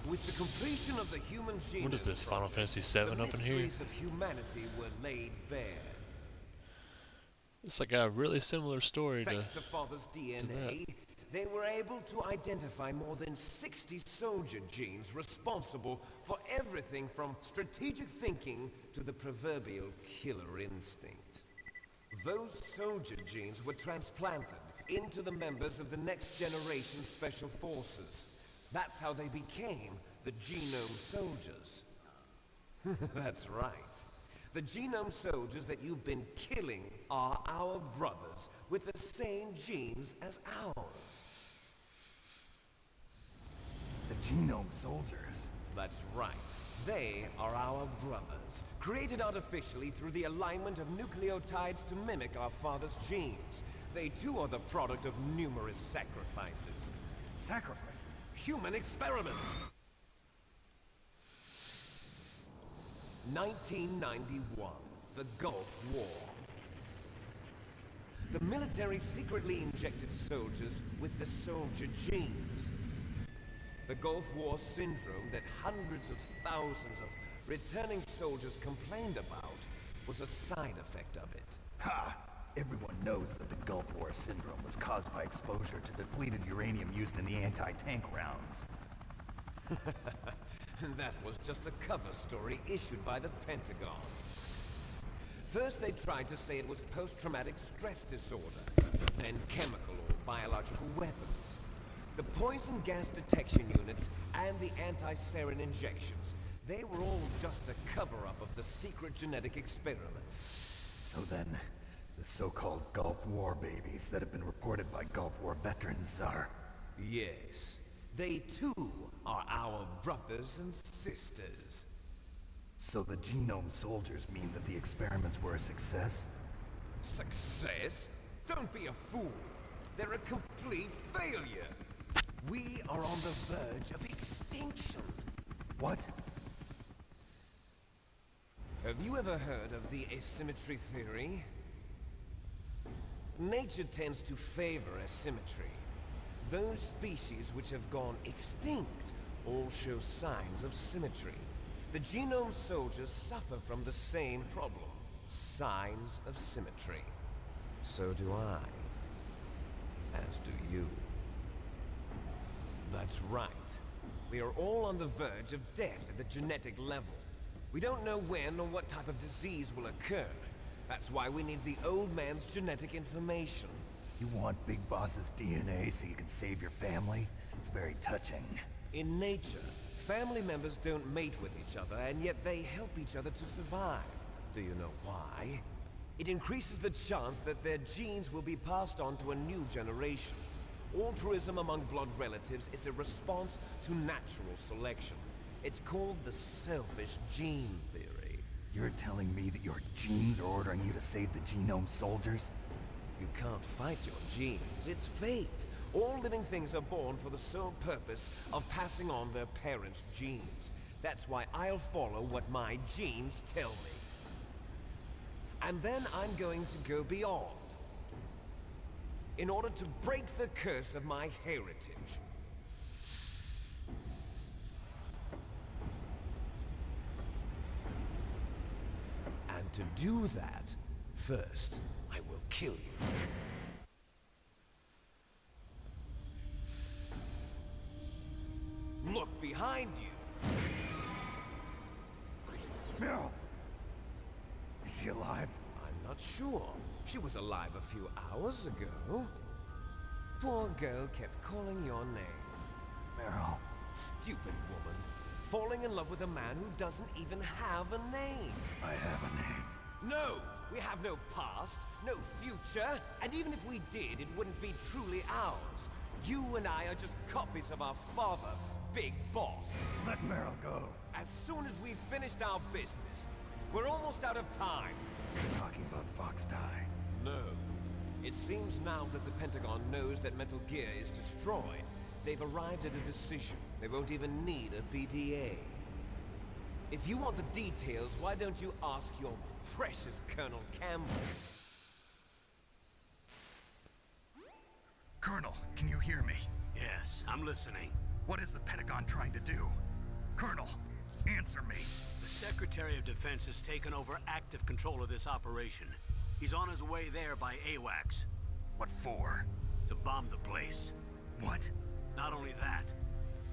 With the completion of the human genome What is this, Final project, Fantasy VII the up in here? mysteries of humanity were laid bare. It's like a really similar story to Thanks to Father's DNA, they were able to identify more than 60 soldier genes responsible for everything from strategic thinking to the proverbial killer instinct. Those soldier genes were transplanted into the members of the next generation special forces. That's how they became the Genome Soldiers. That's right. The Genome Soldiers that you've been killing are our brothers with the same genes as ours. The Genome Soldiers? That's right. They are our brothers, created artificially through the alignment of nucleotides to mimic our father's genes. They too are the product of numerous sacrifices. Sacrifices? Human experiments! 1991, the Gulf War. The military secretly injected soldiers with the soldier genes. The Gulf War syndrome that hundreds of thousands of returning soldiers complained about was a side effect of it. Ha! Everyone knows that the Gulf War syndrome was caused by exposure to depleted uranium used in the anti-tank rounds. That was just a cover story issued by the Pentagon. First they tried to say it was post-traumatic stress disorder, then chemical or biological weapons. The poison gas detection units and the anti-sarin injections, they were all just a cover-up of the secret genetic experiments. So then, the so-called Gulf War babies that have been reported by Gulf War veterans are... Yes. They too are our brothers and sisters. So the Genome Soldiers mean that the experiments were a success? Success? Don't be a fool. They're a complete failure. We are on the verge of extinction. What? Have you ever heard of the asymmetry theory? Nature tends to favor asymmetry. Those species which have gone extinct all show signs of symmetry. The Genome Soldiers suffer from the same problem. Signs of symmetry. So do I. As do you. That's right. We are all on the verge of death at the genetic level. We don't know when or what type of disease will occur. That's why we need the old man's genetic information. You want Big Boss's DNA so you can save your family? It's very touching. In nature, family members don't mate with each other, and yet they help each other to survive. Do you know why? It increases the chance that their genes will be passed on to a new generation. Altruism among blood relatives is a response to natural selection. It's called the selfish gene theory. You're telling me that your genes are ordering you to save the Genome Soldiers? You can't fight your genes. It's fate. All living things are born for the sole purpose of passing on their parents' genes. That's why I'll follow what my genes tell me. And then I'm going to go beyond. In order to break the curse of my heritage. And to do that, first, I will kill you. Look behind you! Meryl! Is she alive? I'm not sure. She was alive a few hours ago. Poor girl kept calling your name. Meryl. Stupid woman. Falling in love with a man who doesn't even have a name. I have a name. No! We have no past, no future, and even if we did, it wouldn't be truly ours. You and I are just copies of our father, Big Boss. Let Meryl go. As soon as we've finished our business, we're almost out of time. You're talking about Fox Die. No. It seems now that the Pentagon knows that Metal Gear is destroyed. They've arrived at a decision. They won't even need a BDA. If you want the details, why don't you ask your precious Colonel Campbell? Colonel, can you hear me? Yes, I'm listening. What is the Pentagon trying to do? Colonel, answer me. The Secretary of Defense has taken over active control of this operation. He's on his way there by AWACS. What for? To bomb the place. What? Not only that,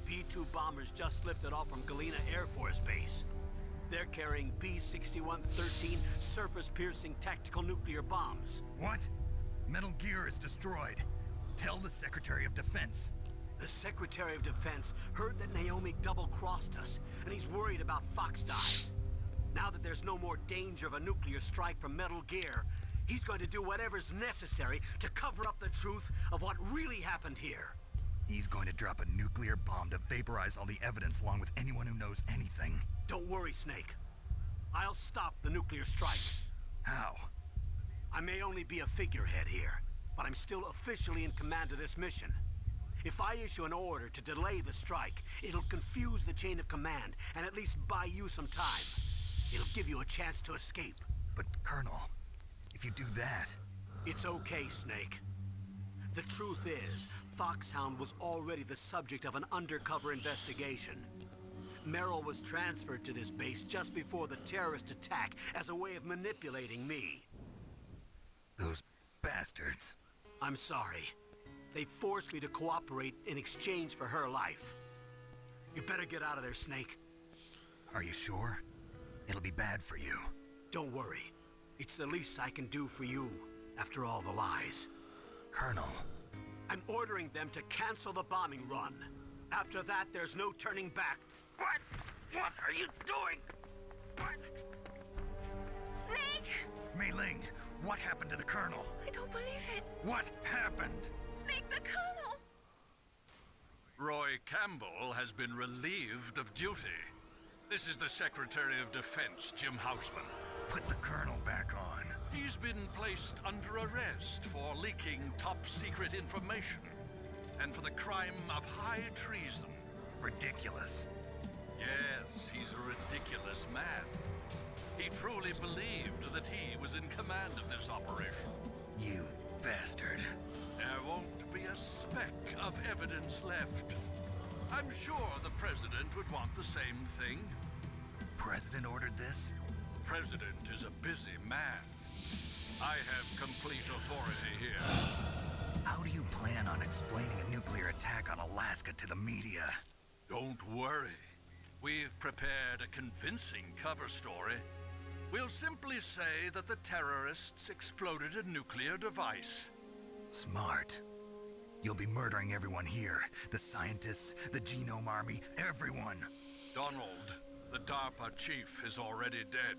B-2 bombers just lifted off from Galena Air Force Base. They're carrying B-6113 surface-piercing tactical nuclear bombs. What? Metal Gear is destroyed. Tell the Secretary of Defense. The Secretary of Defense heard that Naomi double-crossed us, and he's worried about Fox Die. Now that there's no more danger of a nuclear strike from Metal Gear, he's going to do whatever's necessary to cover up the truth of what really happened here. He's going to drop a nuclear bomb to vaporize all the evidence along with anyone who knows anything. Don't worry, Snake. I'll stop the nuclear strike. How? I may only be a figurehead here, but I'm still officially in command of this mission. If I issue an order to delay the strike, it'll confuse the chain of command and at least buy you some time. It'll give you a chance to escape. But, Colonel, if you do that... It's okay, Snake. The truth is, Foxhound was already the subject of an undercover investigation. Meryl was transferred to this base just before the terrorist attack as a way of manipulating me. Those bastards. I'm sorry. They forced me to cooperate in exchange for her life. You better get out of there, Snake. Are you sure? It'll be bad for you. Don't worry. It's the least I can do for you, after all the lies. Colonel. I'm ordering them to cancel the bombing run. After that, there's no turning back. What? What are you doing? What? Snake! Mei Ling, what happened to the Colonel? I don't believe it. What happened? Snake, the Colonel! Roy Campbell has been relieved of duty. This is the Secretary of Defense, Jim Houseman. Put the Colonel back on. He's been placed under arrest for leaking top-secret information and for the crime of high treason. Ridiculous. Yes, he's a ridiculous man. He truly believed that he was in command of this operation. You bastard. There won't be a speck of evidence left. I'm sure the President would want the same thing. President ordered this? The President is a busy man. I have complete authority here. How do you plan on explaining a nuclear attack on Alaska to the media? Don't worry. We've prepared a convincing cover story. We'll simply say that the terrorists exploded a nuclear device. Smart. You'll be murdering everyone here. The scientists, the Genome Army, everyone. Donald, the DARPA chief, is already dead.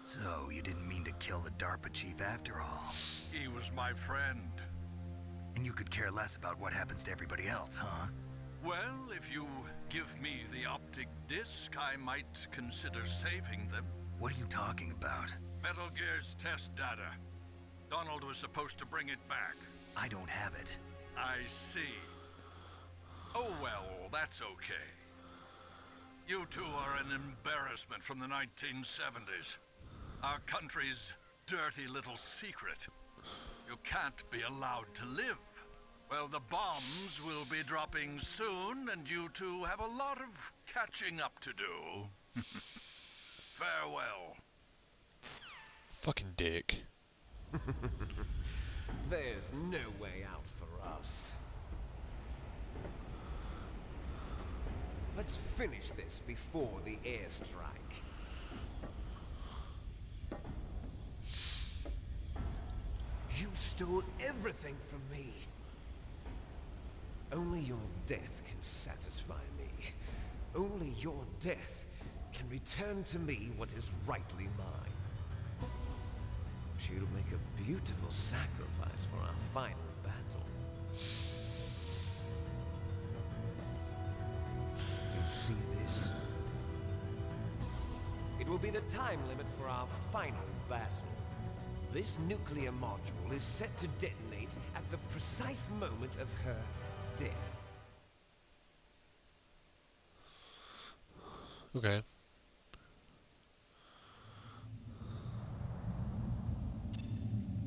So, you didn't mean to kill the DARPA chief after all. He was my friend. And you could care less about what happens to everybody else, huh? Well, if you give me the optic disc, I might consider saving them. What are you talking about? Metal Gear's test data. Donald was supposed to bring it back. I don't have it. I see. Oh well, that's okay. You two are an embarrassment from the 1970s. Our country's dirty little secret. You can't be allowed to live. Well, the bombs will be dropping soon, and you two have a lot of catching up to do. Farewell. Fucking dick. There's no way out for us. Let's finish this before the airstrike. You stole everything from me. Only your death can satisfy me. Only your death can return to me what is rightly mine. expect you to make a beautiful sacrifice for our final battle. Do you see this? It will be the time limit for our final battle. This nuclear module is set to detonate at the precise moment of her death. Okay.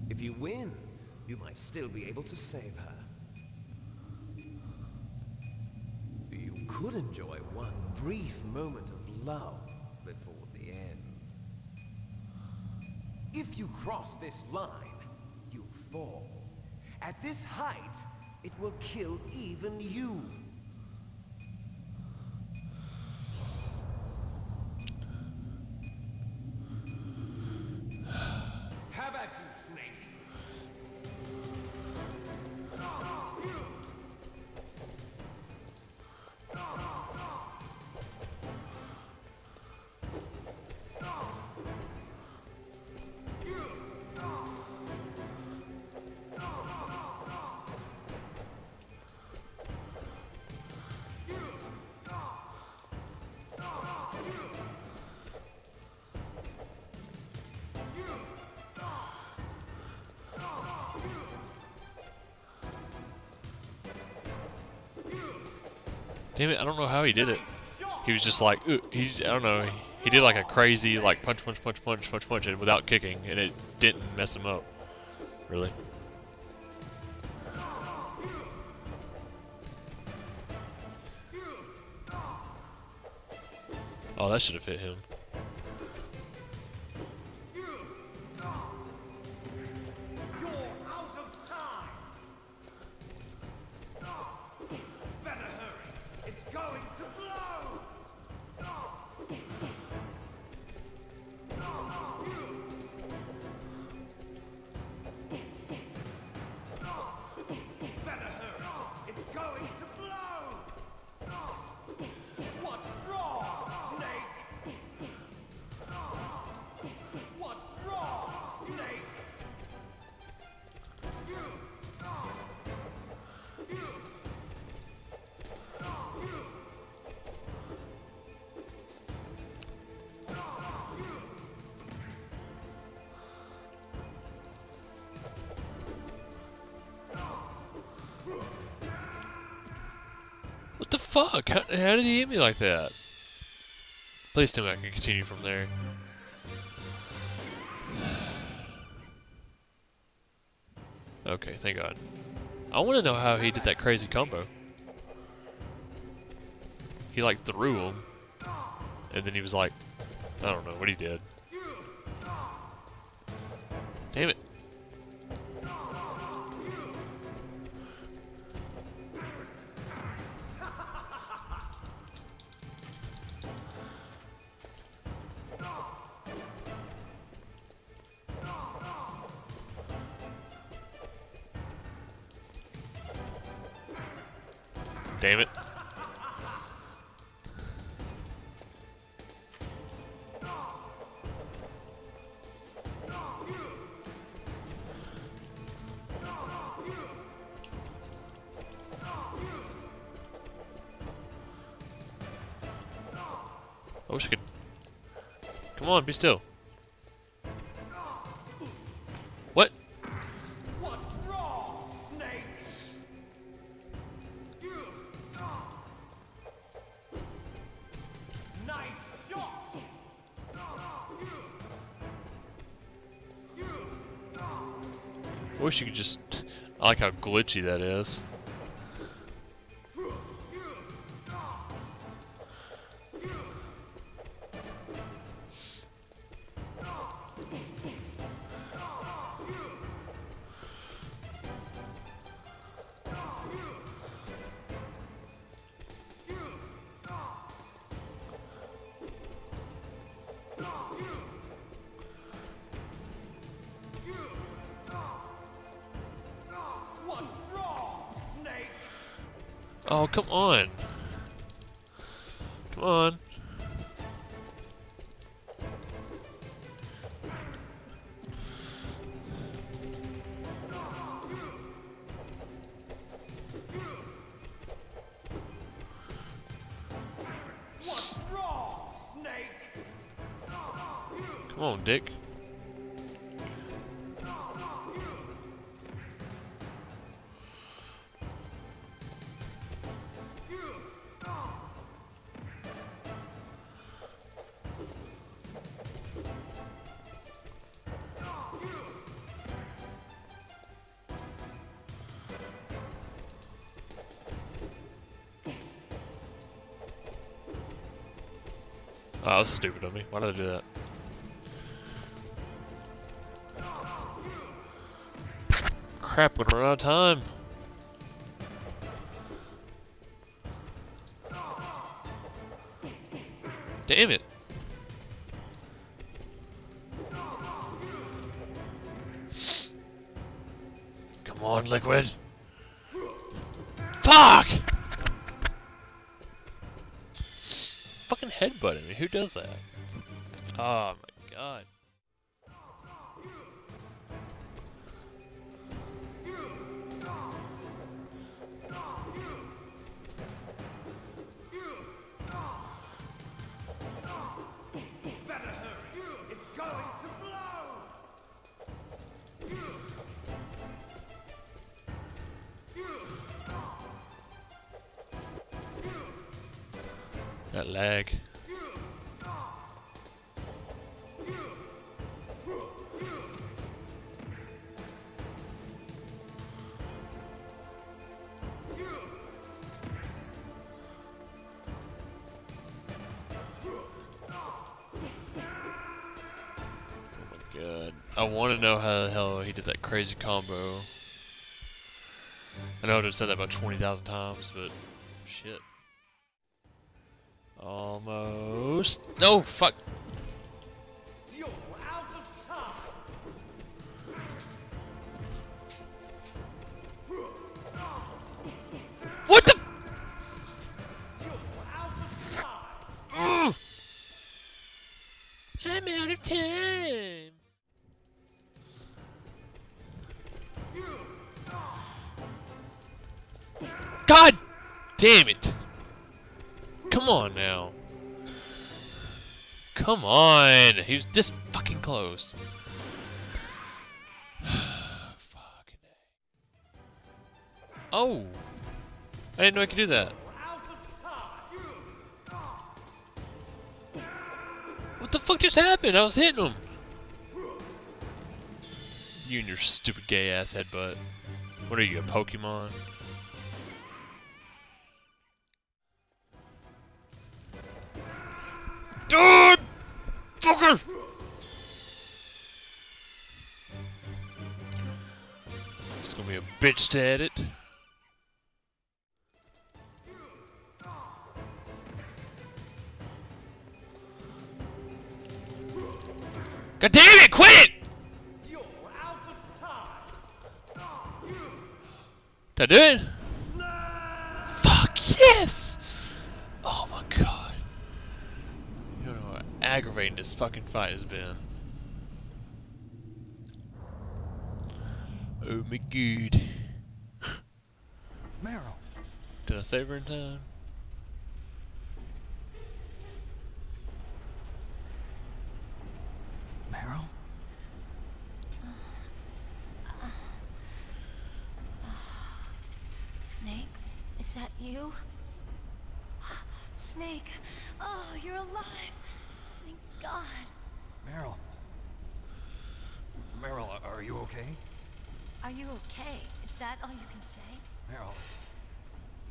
If you win, you might still be able to save her. You could enjoy one brief moment of love before the end. If you cross this line, you'll fall. At this height, it will kill even you. How about you, Snake? Damn it, I don't know how he did it. He was just like, I don't know, he did like a crazy, like, punch, and without kicking, and it didn't mess him up. Really. Oh, that should have hit him. What the fuck? How did he hit me like that? Please tell me I can continue from there. Okay, thank God. I want to know how he did that crazy combo. He like threw him, and then he was like, I don't know what he did. Damn it. Damn it. I wish I could. Come on, be still. What? What's wrong, Snake? Nice shot. I wish you could just. I like how glitchy that is. What's wrong, Snake? Oh, come on. Come on. on, Dick. Oh, that was stupid of me. Why did I do that? Crap, we're gonna run out of time. Damn it. Come on, Liquid. Fuck! Fucking headbutting me. Who does that? Oh my god. Better hurry. It's going to blow. That lag. God. I want to know how the hell he did that crazy combo. I know I just said that about 20,000 times, but shit. Almost. No, fuck. You're out of time. What the? You're out of time. Ugh. I'm out of time. God damn it. Come on now. Come on. He was this fucking close. Fucking A. Oh. I didn't know I could do that. What the fuck just happened? I was hitting him. You and your stupid gay ass headbutt. What are you, a Pokemon? Dude! Fucker! It's gonna be a bitch to edit. God damn it! Quit it! You're out of time. Did I do it? Fuck yes! Oh my god. You don't know how aggravating this fucking fight has been. Oh my god. Meryl. Did I save her in time? Meryl? Snake, is that you? Snake, oh, you're alive. Thank God. Meryl. Meryl, are you okay? Are you okay? Is that all you can say? Meryl,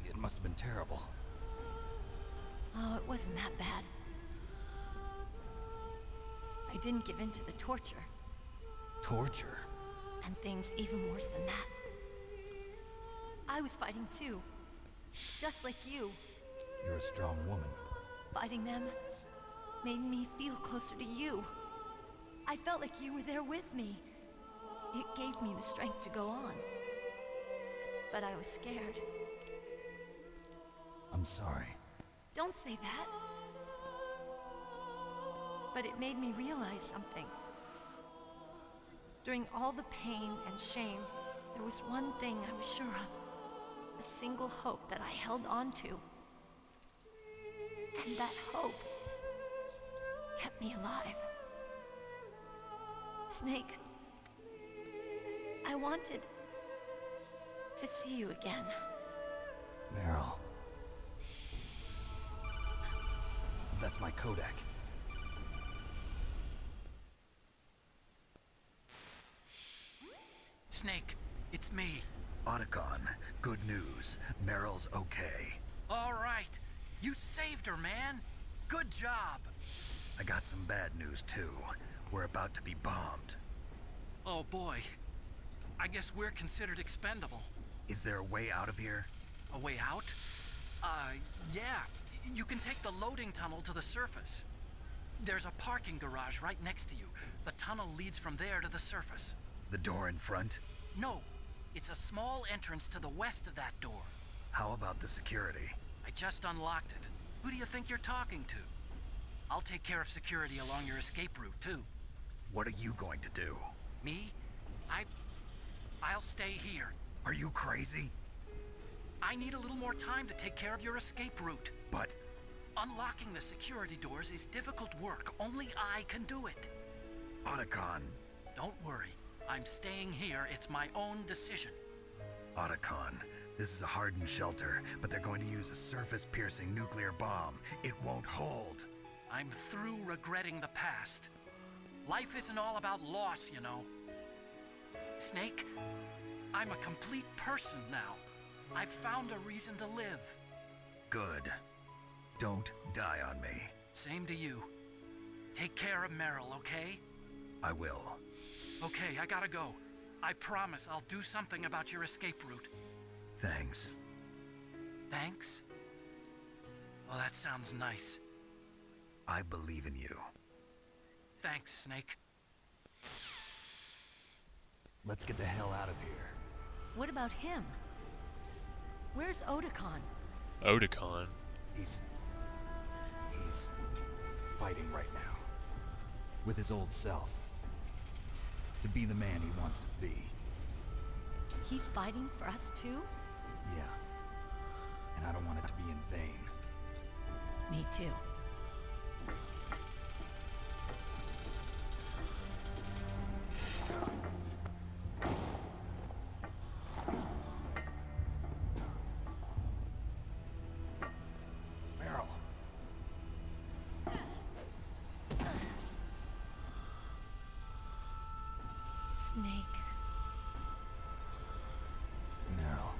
it must have been terrible. Oh, it wasn't that bad. I didn't give in to the torture. Torture? And things even worse than that. I was fighting too. Just like you. You're a strong woman. Fighting them made me feel closer to you. I felt like you were there with me. It gave me the strength to go on. But I was scared. I'm sorry. Don't say that. But it made me realize something. During all the pain and shame, there was one thing I was sure of. A single hope that I held on to. And that hope kept me alive. Snake, I wanted to see you again. Meryl. That's my codec. Snake, it's me. Otacon, good news. Meryl's okay. All right. You saved her, man. Good job. I got some bad news, too. We're about to be bombed. Oh, boy. I guess we're considered expendable. Is there a way out of here? A way out? Yeah. You can take the loading tunnel to the surface. There's a parking garage right next to you. The tunnel leads from there to the surface. The door in front? No. It's a small entrance to the west of that door. How about the security? I just unlocked it. Who do you think you're talking to? I'll take care of security along your escape route, too. What are you going to do? Me? I'll stay here. Are you crazy? I need a little more time to take care of your escape route. But... Unlocking the security doors is difficult work. Only I can do it. Otacon. Don't worry. I'm staying here. It's my own decision. Otacon, this is a hardened shelter, but they're going to use a surface-piercing nuclear bomb. It won't hold. I'm through regretting the past. Life isn't all about loss, you know. Snake, I'm a complete person now. I've found a reason to live. Good. Don't die on me. Same to you. Take care of Meryl, okay? I will. Okay, I gotta go. I promise I'll do something about your escape route. Thanks. Thanks? Well, that sounds nice. I believe in you. Thanks, Snake. Let's get the hell out of here. What about him? Where's Otacon? Otacon? He's fighting right now. With his old self. To be the man he wants to be. He's fighting for us too? Yeah. And I don't want it to be in vain. Me too. Meryl. Snake. Meryl.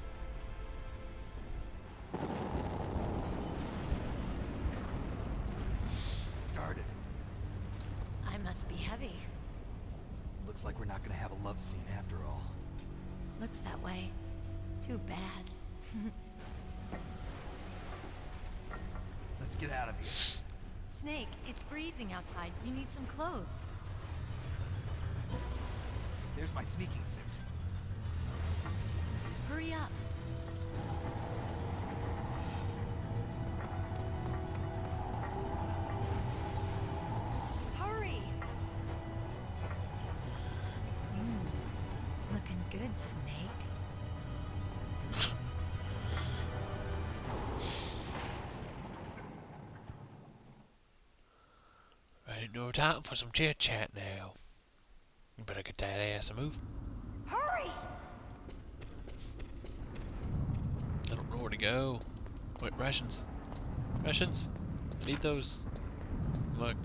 It started. I must be heavy. Looks like we're not gonna have a love scene after all. Looks that way. Too bad. Let's get out of here. Snake, it's freezing outside. You need some clothes. There's my sneaking suit. Hurry up. Hurry! Looking good, Snake. Ain't no time for some chit chat now. You better get that ass a moving. Hurry! I don't know where to go. Wait, rations. Rations? I need those. Look.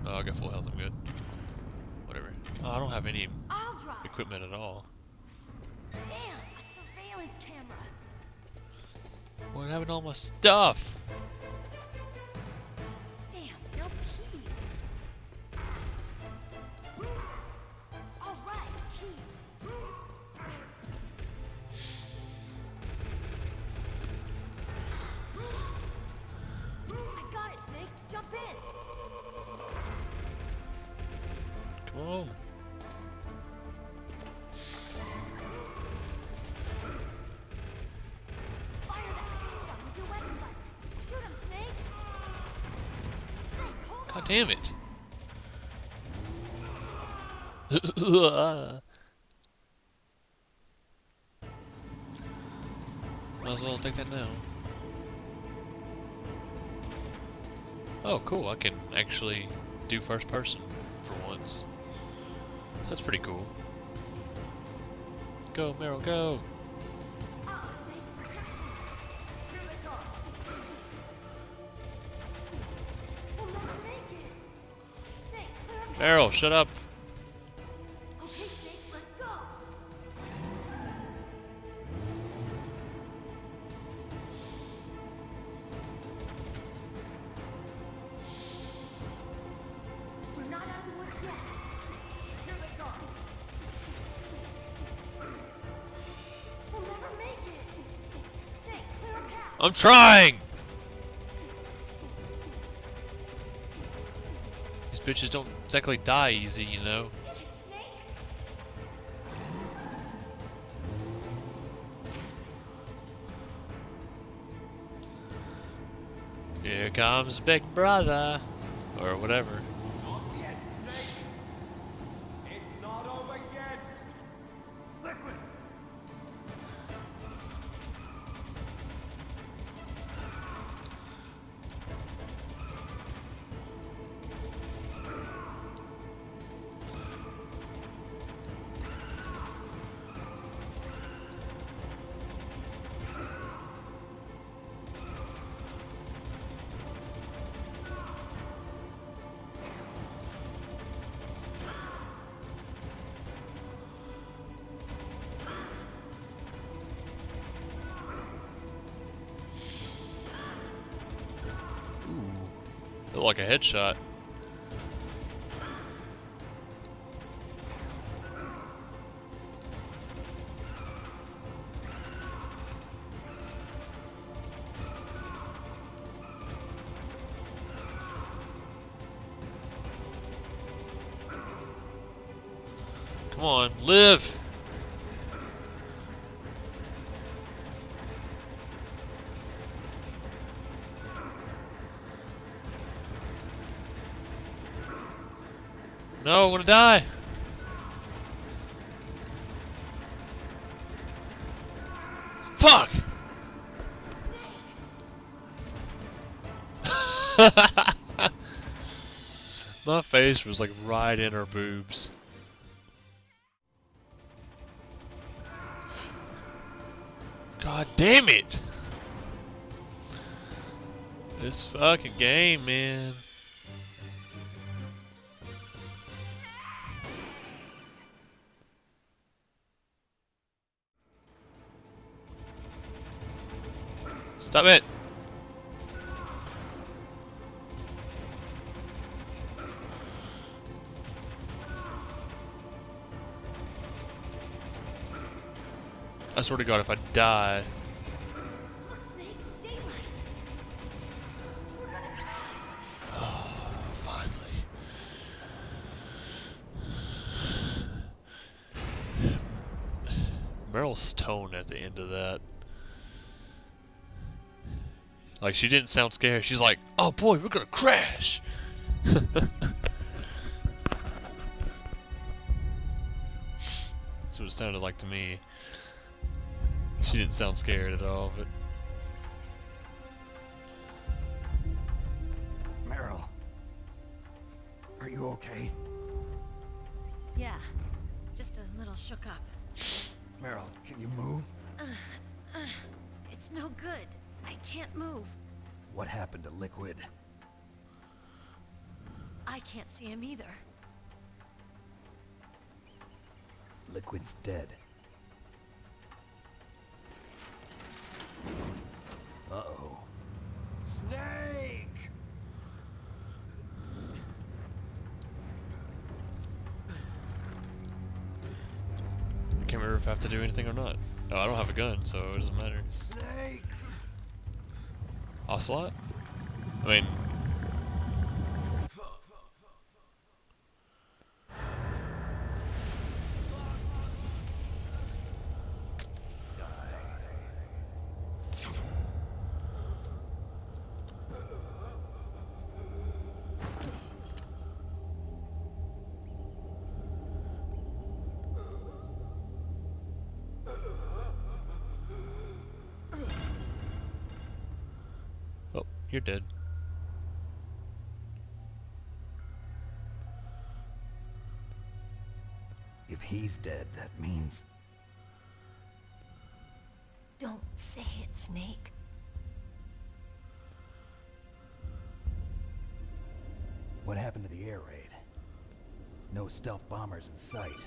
Oh, I got full health, I'm good. Whatever. Oh, I don't have any I'll drop. equipment at all. Damn, a surveillance camera. What happened to all my stuff? Damn, no keys. All right, keys. I got it, Snake. Jump in. Come on. Fire that machine gun with your weapon butt. Shoot him, Snake. Snake, hold God on. damn it. Might as well take that now. Oh, cool. I can actually do first person for once. That's pretty cool. Go, Meryl, go! Meryl, shut up! Okay, Snake, let's go. We're not out of the woods yet. Here they come. We'll never make it. Snake, clear a path. I'm trying! These bitches don't exactly die easy, you know? Did it, Snake? Here comes Big Brother! Or whatever. Not yet, Snake. It's not over yet. Liquid. Looked like a headshot. Come on, live! No, I'm gonna die! Fuck! My face was like right in her boobs. God damn it! This fucking game, man. Stop it! I swear to God, if I die... Look, Snake, daylight. We're gonna crash. Oh, finally. Meryl's tone at the end of that. Like, she didn't sound scared. She's like, oh boy, we're gonna crash! That's what it sounded like to me. She didn't sound scared at all, but... Meryl. Are you okay? Yeah, just a little shook up. Meryl, can you move? It's no good. I can't move. What happened to Liquid? I can't see him either. Liquid's dead. Uh-oh. Snake! I can't remember if I have to do anything or not. Oh, I don't have a gun, so it doesn't matter. Snake! Ocelot? I mean... Oh, you're dead. he's dead, that means... Don't say it, Snake. What happened to the air raid? No stealth bombers in sight.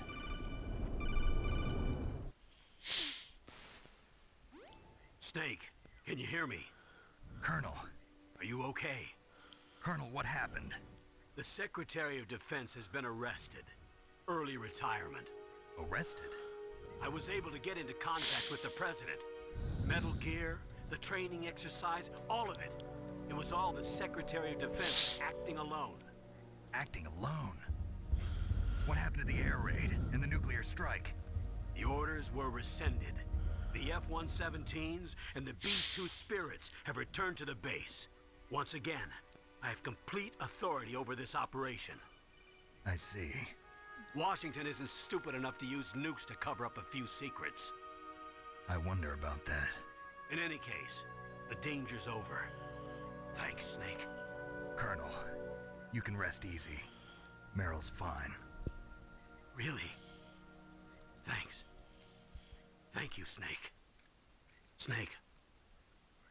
Snake, can you hear me? Colonel. Are you okay? Colonel, what happened? The Secretary of Defense has been arrested. Early retirement. Arrested? I was able to get into contact with the President. Metal Gear, the training exercise, all of it. It was all the Secretary of Defense acting alone. Acting alone? What happened to the air raid and the nuclear strike? The orders were rescinded. The F-117s and the B-2 Spirits have returned to the base. Once again, I have complete authority over this operation. I see. Washington isn't stupid enough to use nukes to cover up a few secrets. I wonder about that. In any case, the danger's over. Thanks, Snake. Colonel, you can rest easy. Meryl's fine. Really? Thanks. Thank you, Snake. Snake,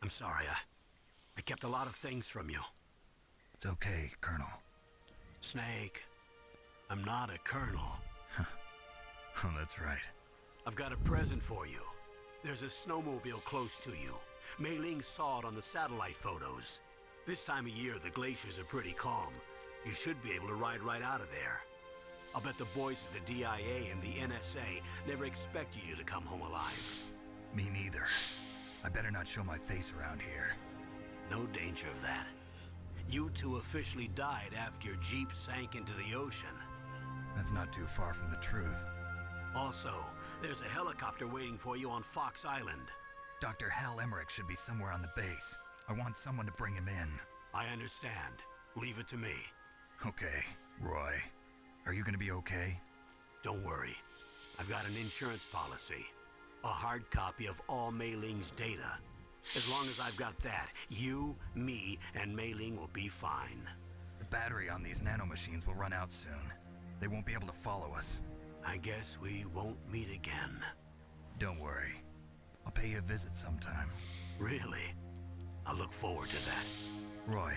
I'm sorry, I kept a lot of things from you. It's okay, Colonel. Snake, I'm not a colonel. Oh, that's right. I've got a present for you. There's a snowmobile close to you. Mei Ling saw it on the satellite photos. This time of year, the glaciers are pretty calm. You should be able to ride right out of there. I'll bet the boys at the DIA and the NSA never expected you to come home alive. Me neither. I better not show my face around here. No danger of that. You two officially died after your Jeep sank into the ocean. That's not too far from the truth. Also, there's a helicopter waiting for you on Fox Island. Dr. Hal Emmerich should be somewhere on the base. I want someone to bring him in. I understand. Leave it to me. Okay, Roy. Are you gonna be okay? Don't worry. I've got an insurance policy. A hard copy of all Mei Ling's data. As long as I've got that, you, me, and Mei Ling will be fine. The battery on these nanomachines will run out soon. They won't be able to follow us. I guess we won't meet again. Don't worry. I'll pay you a visit sometime. Really? I look forward to that. Roy,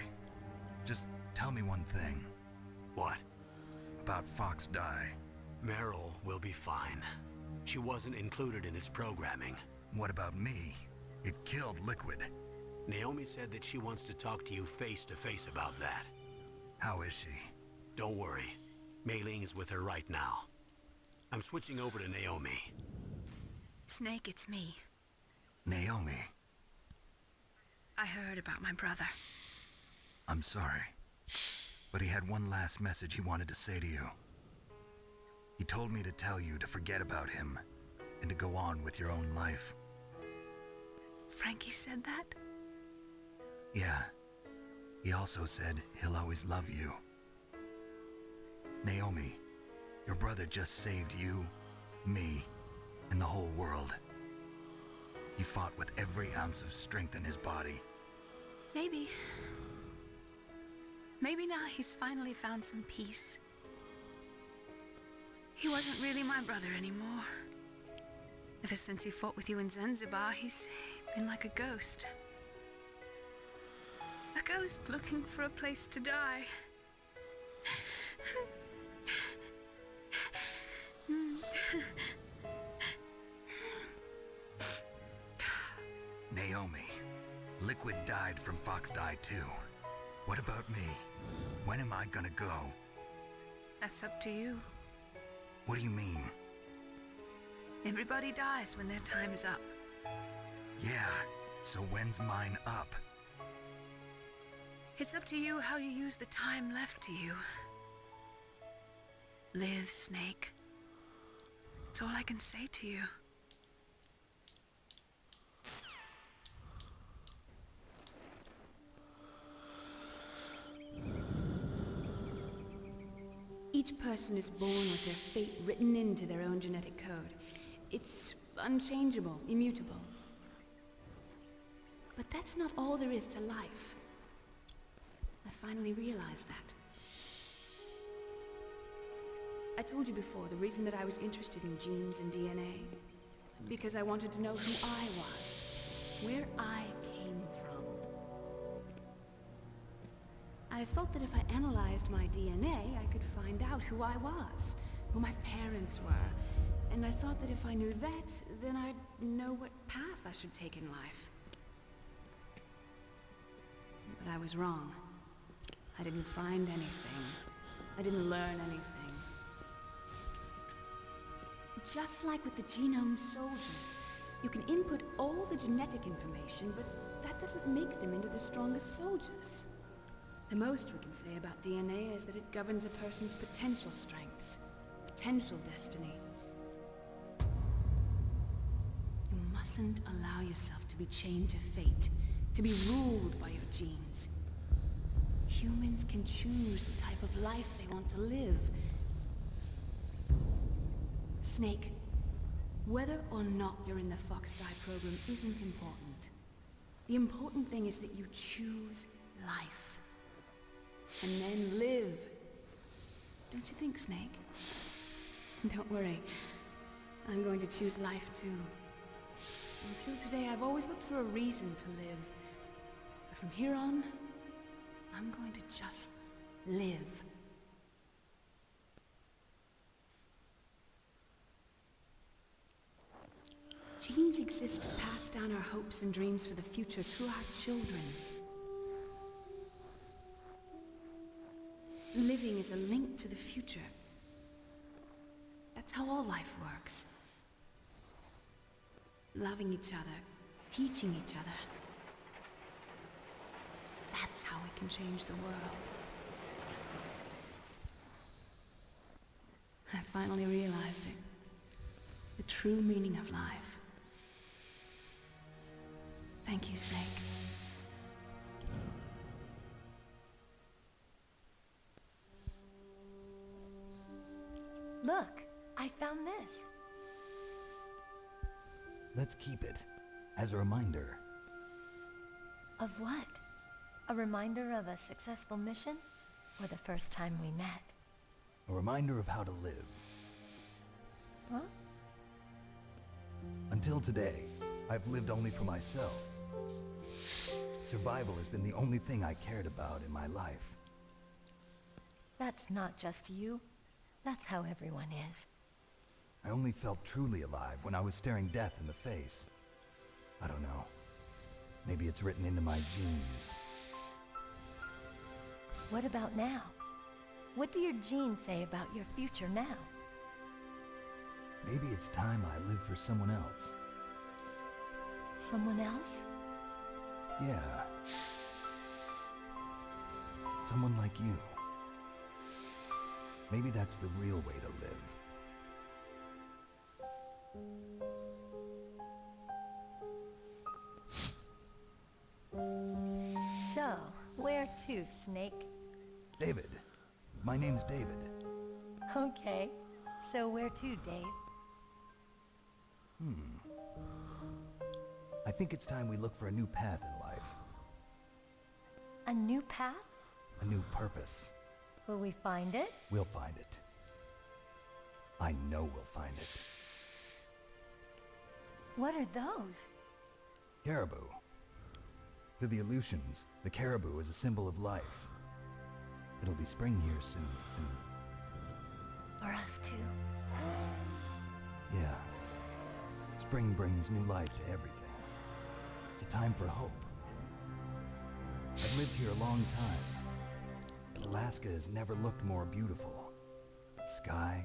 just tell me one thing. What? About Fox Die. Meryl will be fine. She wasn't included in its programming. What about me? It killed Liquid. Naomi said that she wants to talk to you face to face about that. How is she? Don't worry. Mei Ling is with her right now. I'm switching over to Naomi. Snake, it's me. Naomi. I heard about my brother. I'm sorry. But he had one last message he wanted to say to you. He told me to tell you to forget about him and to go on with your own life. Frankie said that? Yeah. He also said he'll always love you. Naomi, your brother just saved you, me, and the whole world. He fought with every ounce of strength in his body. Maybe. Maybe now he's finally found some peace. He wasn't really my brother anymore. Ever since he fought with you in Zanzibar, he's been like a ghost. A ghost looking for a place to die. Naomi, Liquid died from Fox Die too. What about me? When am I gonna go? That's up to you. What do you mean? Everybody dies when their time's up. Yeah, so when's mine up? It's up to you how you use the time left to you. Live, Snake. That's all I can say to you. Each person is born with their fate written into their own genetic code. It's unchangeable, immutable. But that's not all there is to life. I finally realized that. I told you before, the reason that I was interested in genes and DNA. Because I wanted to know who I was. Where I came from. I thought that if I analyzed my DNA, I could find out who I was. Who my parents were. And I thought that if I knew that, then I'd know what path I should take in life. But I was wrong. I didn't find anything. I didn't learn anything. Just like with the genome soldiers, you can input all the genetic information, but that doesn't make them into the strongest soldiers. The most we can say about DNA is that it governs a person's potential strengths, potential destiny. You mustn't allow yourself to be chained to fate, to be ruled by your genes. Humans can choose the type of life they want to live. Snake, whether or not you're in the Fox-Die program isn't important. The important thing is that you choose life. And then live. Don't you think, Snake? Don't worry. I'm going to choose life too. Until today, I've always looked for a reason to live. But from here on, I'm going to just live. Genes exist to pass down our hopes and dreams for the future through our children. Living is a link to the future. That's how all life works. Loving each other, teaching each other. That's how we can change the world. I finally realized it. The true meaning of life. Thank you, Snake. Look, I found this. Let's keep it as a reminder. Of what? A reminder of a successful mission? Or the first time we met? A reminder of how to live. Huh? Until today, I've lived only for myself. Survival has been the only thing I cared about in my life. That's not just you. That's how everyone is. I only felt truly alive when I was staring death in the face. I don't know. Maybe it's written into my genes. What about now? What do your genes say about your future now? Maybe it's time I live for someone else. Someone else? Yeah. Someone like you. Maybe that's the real way to live. So, where to, Snake? David. My name's David. Okay. So where to, Dave? I think it's time we look for a new path in life. A new path? A new purpose. Will we find it? We'll find it. I know we'll find it. What are those? Caribou. To the Aleutians, the caribou is a symbol of life. It'll be spring here soon, and For us too. yeah. Spring brings new life to everything. It's a time for hope. I've lived here a long time, but Alaska has never looked more beautiful. The sky,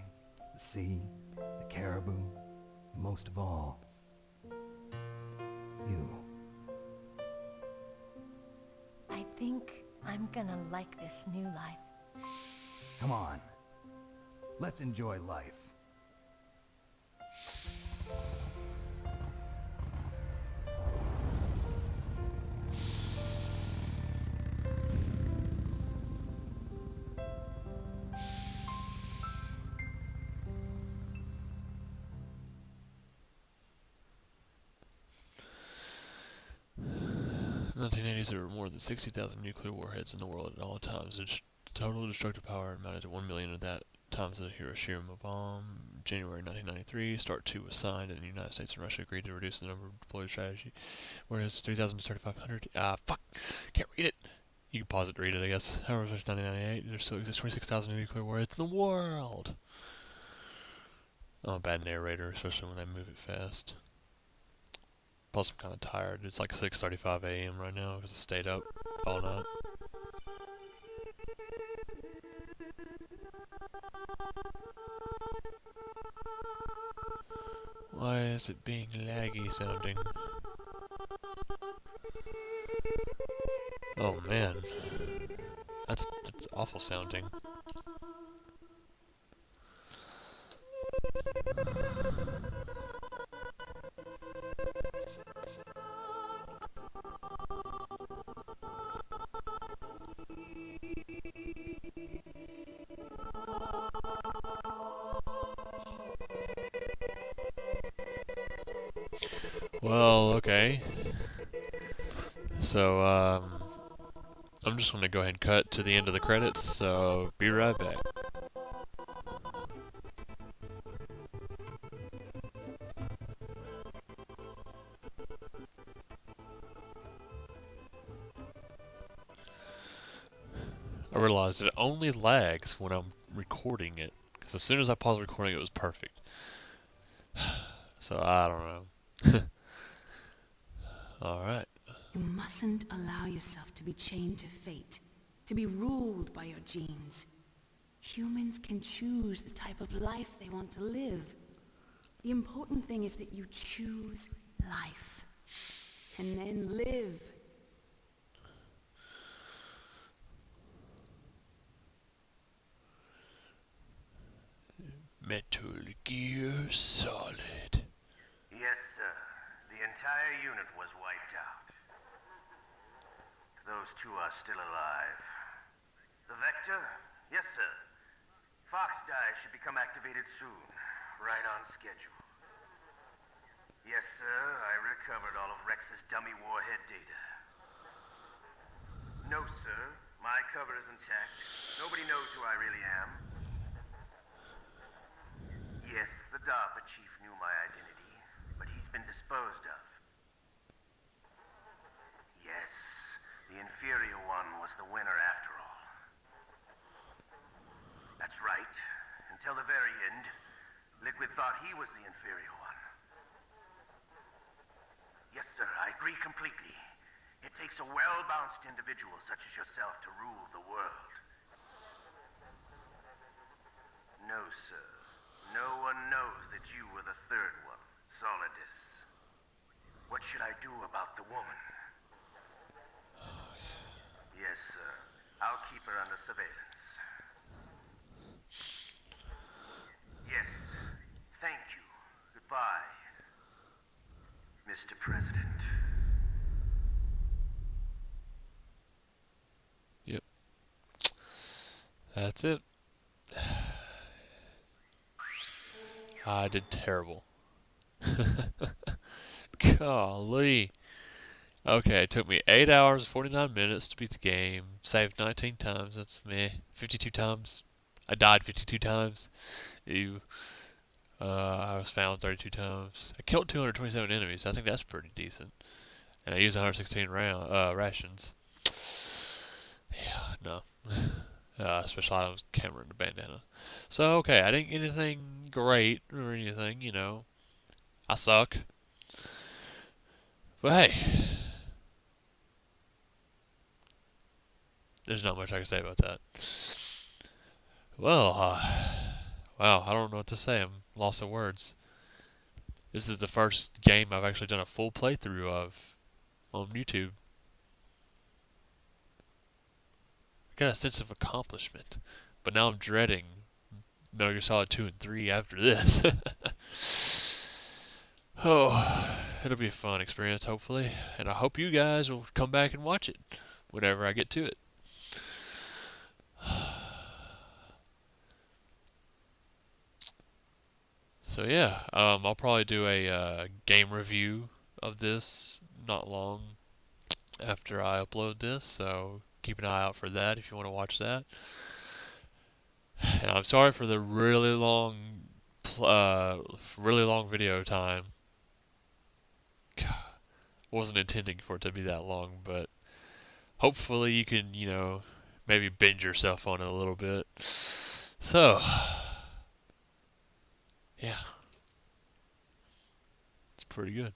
the sea, the caribou, and most of all, you. I think I'm gonna like this new life. Come on. Let's enjoy life. In the 1980s, there were more than 60,000 nuclear warheads in the world at all times. Its total destructive power amounted to 1 million of that times of the Hiroshima bomb. January 1993, START 2 was signed, and the United States and Russia agreed to reduce the number of deployed strategy. Whereas 3,000 to 3,500. Fuck! Can't read it! You can pause it to read it, I guess. However, since 1998, there still exists 26,000 nuclear warheads in the world! I'm a bad narrator, especially when I move it fast. Plus, I'm kind of tired. It's like 6:35 a.m. right now because I stayed up all night. Why is it being laggy sounding? Oh man, that's awful sounding. Well, okay. So, I'm just gonna go ahead and cut to the end of the credits, so be right back. I realized it only lags when I'm recording it, because as soon as I paused recording it was perfect. So, I don't know. Alright. You mustn't allow yourself to be chained to fate, to be ruled by your genes. Humans can choose the type of life they want to live. The important thing is that you choose life, and then live. Metal Gear Solid. Yes, sir. The entire unit was wiped out. Those two are still alive. The Vector? Yes, sir. Fox Die should become activated soon. Right on schedule. Yes, sir. I recovered all of Rex's dummy warhead data. No, sir. My cover is intact. Nobody knows who I really am. Yes, the DARPA chief knew my identity, but he's been disposed of. Yes, the inferior one was the winner after all. That's right. Until the very end, Liquid thought he was the inferior one. Yes, sir, I agree completely. It takes a well-balanced individual such as yourself to rule the world. No, sir. No one knows that you were the third one, Solidus. What should I do about the woman? Yes, sir. I'll keep her under surveillance. Yes. Thank you. Goodbye, Mr. President. Yep. That's it. I did terrible. Golly. Okay, it took me 8 hours and 49 minutes to beat the game. Saved 19 times. That's meh. 52 times. I died 52 times. Ew. I was found 32 times. I killed 227 enemies. I think that's pretty decent. And I used 116 rations. Yeah, no. Special items, camera, and a bandana. So, okay, I didn't get anything great or anything, you know. I suck. But hey. There's not much I can say about that. Well, wow, I don't know what to say. I'm lost of words. This is the first game I've actually done a full playthrough of on YouTube. I got a sense of accomplishment, but now I'm dreading Metal Gear Solid 2 and 3 after this. Oh, it'll be a fun experience, hopefully, and I hope you guys will come back and watch it whenever I get to it. So yeah, I'll probably do a game review of this not long after I upload this, so keep an eye out for that if you want to watch that. And I'm sorry for the really long video time. God, wasn't intending for it to be that long, but hopefully you can, you know, maybe binge yourself on it a little bit. So, yeah. It's pretty good.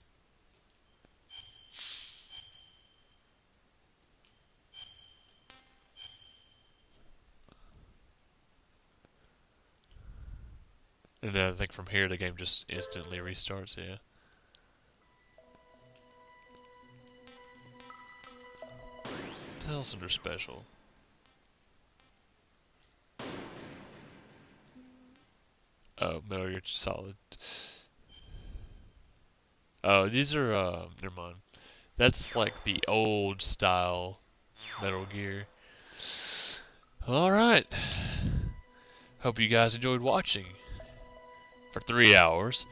And I think from here the game just instantly restarts, yeah. What else under special? Oh, Metal Gear Solid. Oh, these are, never mind. That's like the old style Metal Gear. Alright. Hope you guys enjoyed watching. For 3 hours.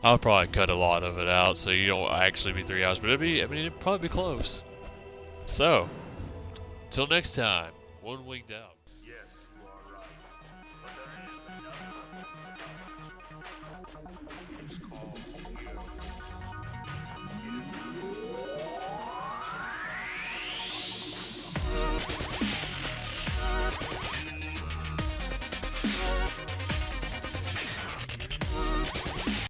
I'll probably cut a lot of it out so you don't actually be 3 hours, but it'd probably be close. So, till next time, one winged out.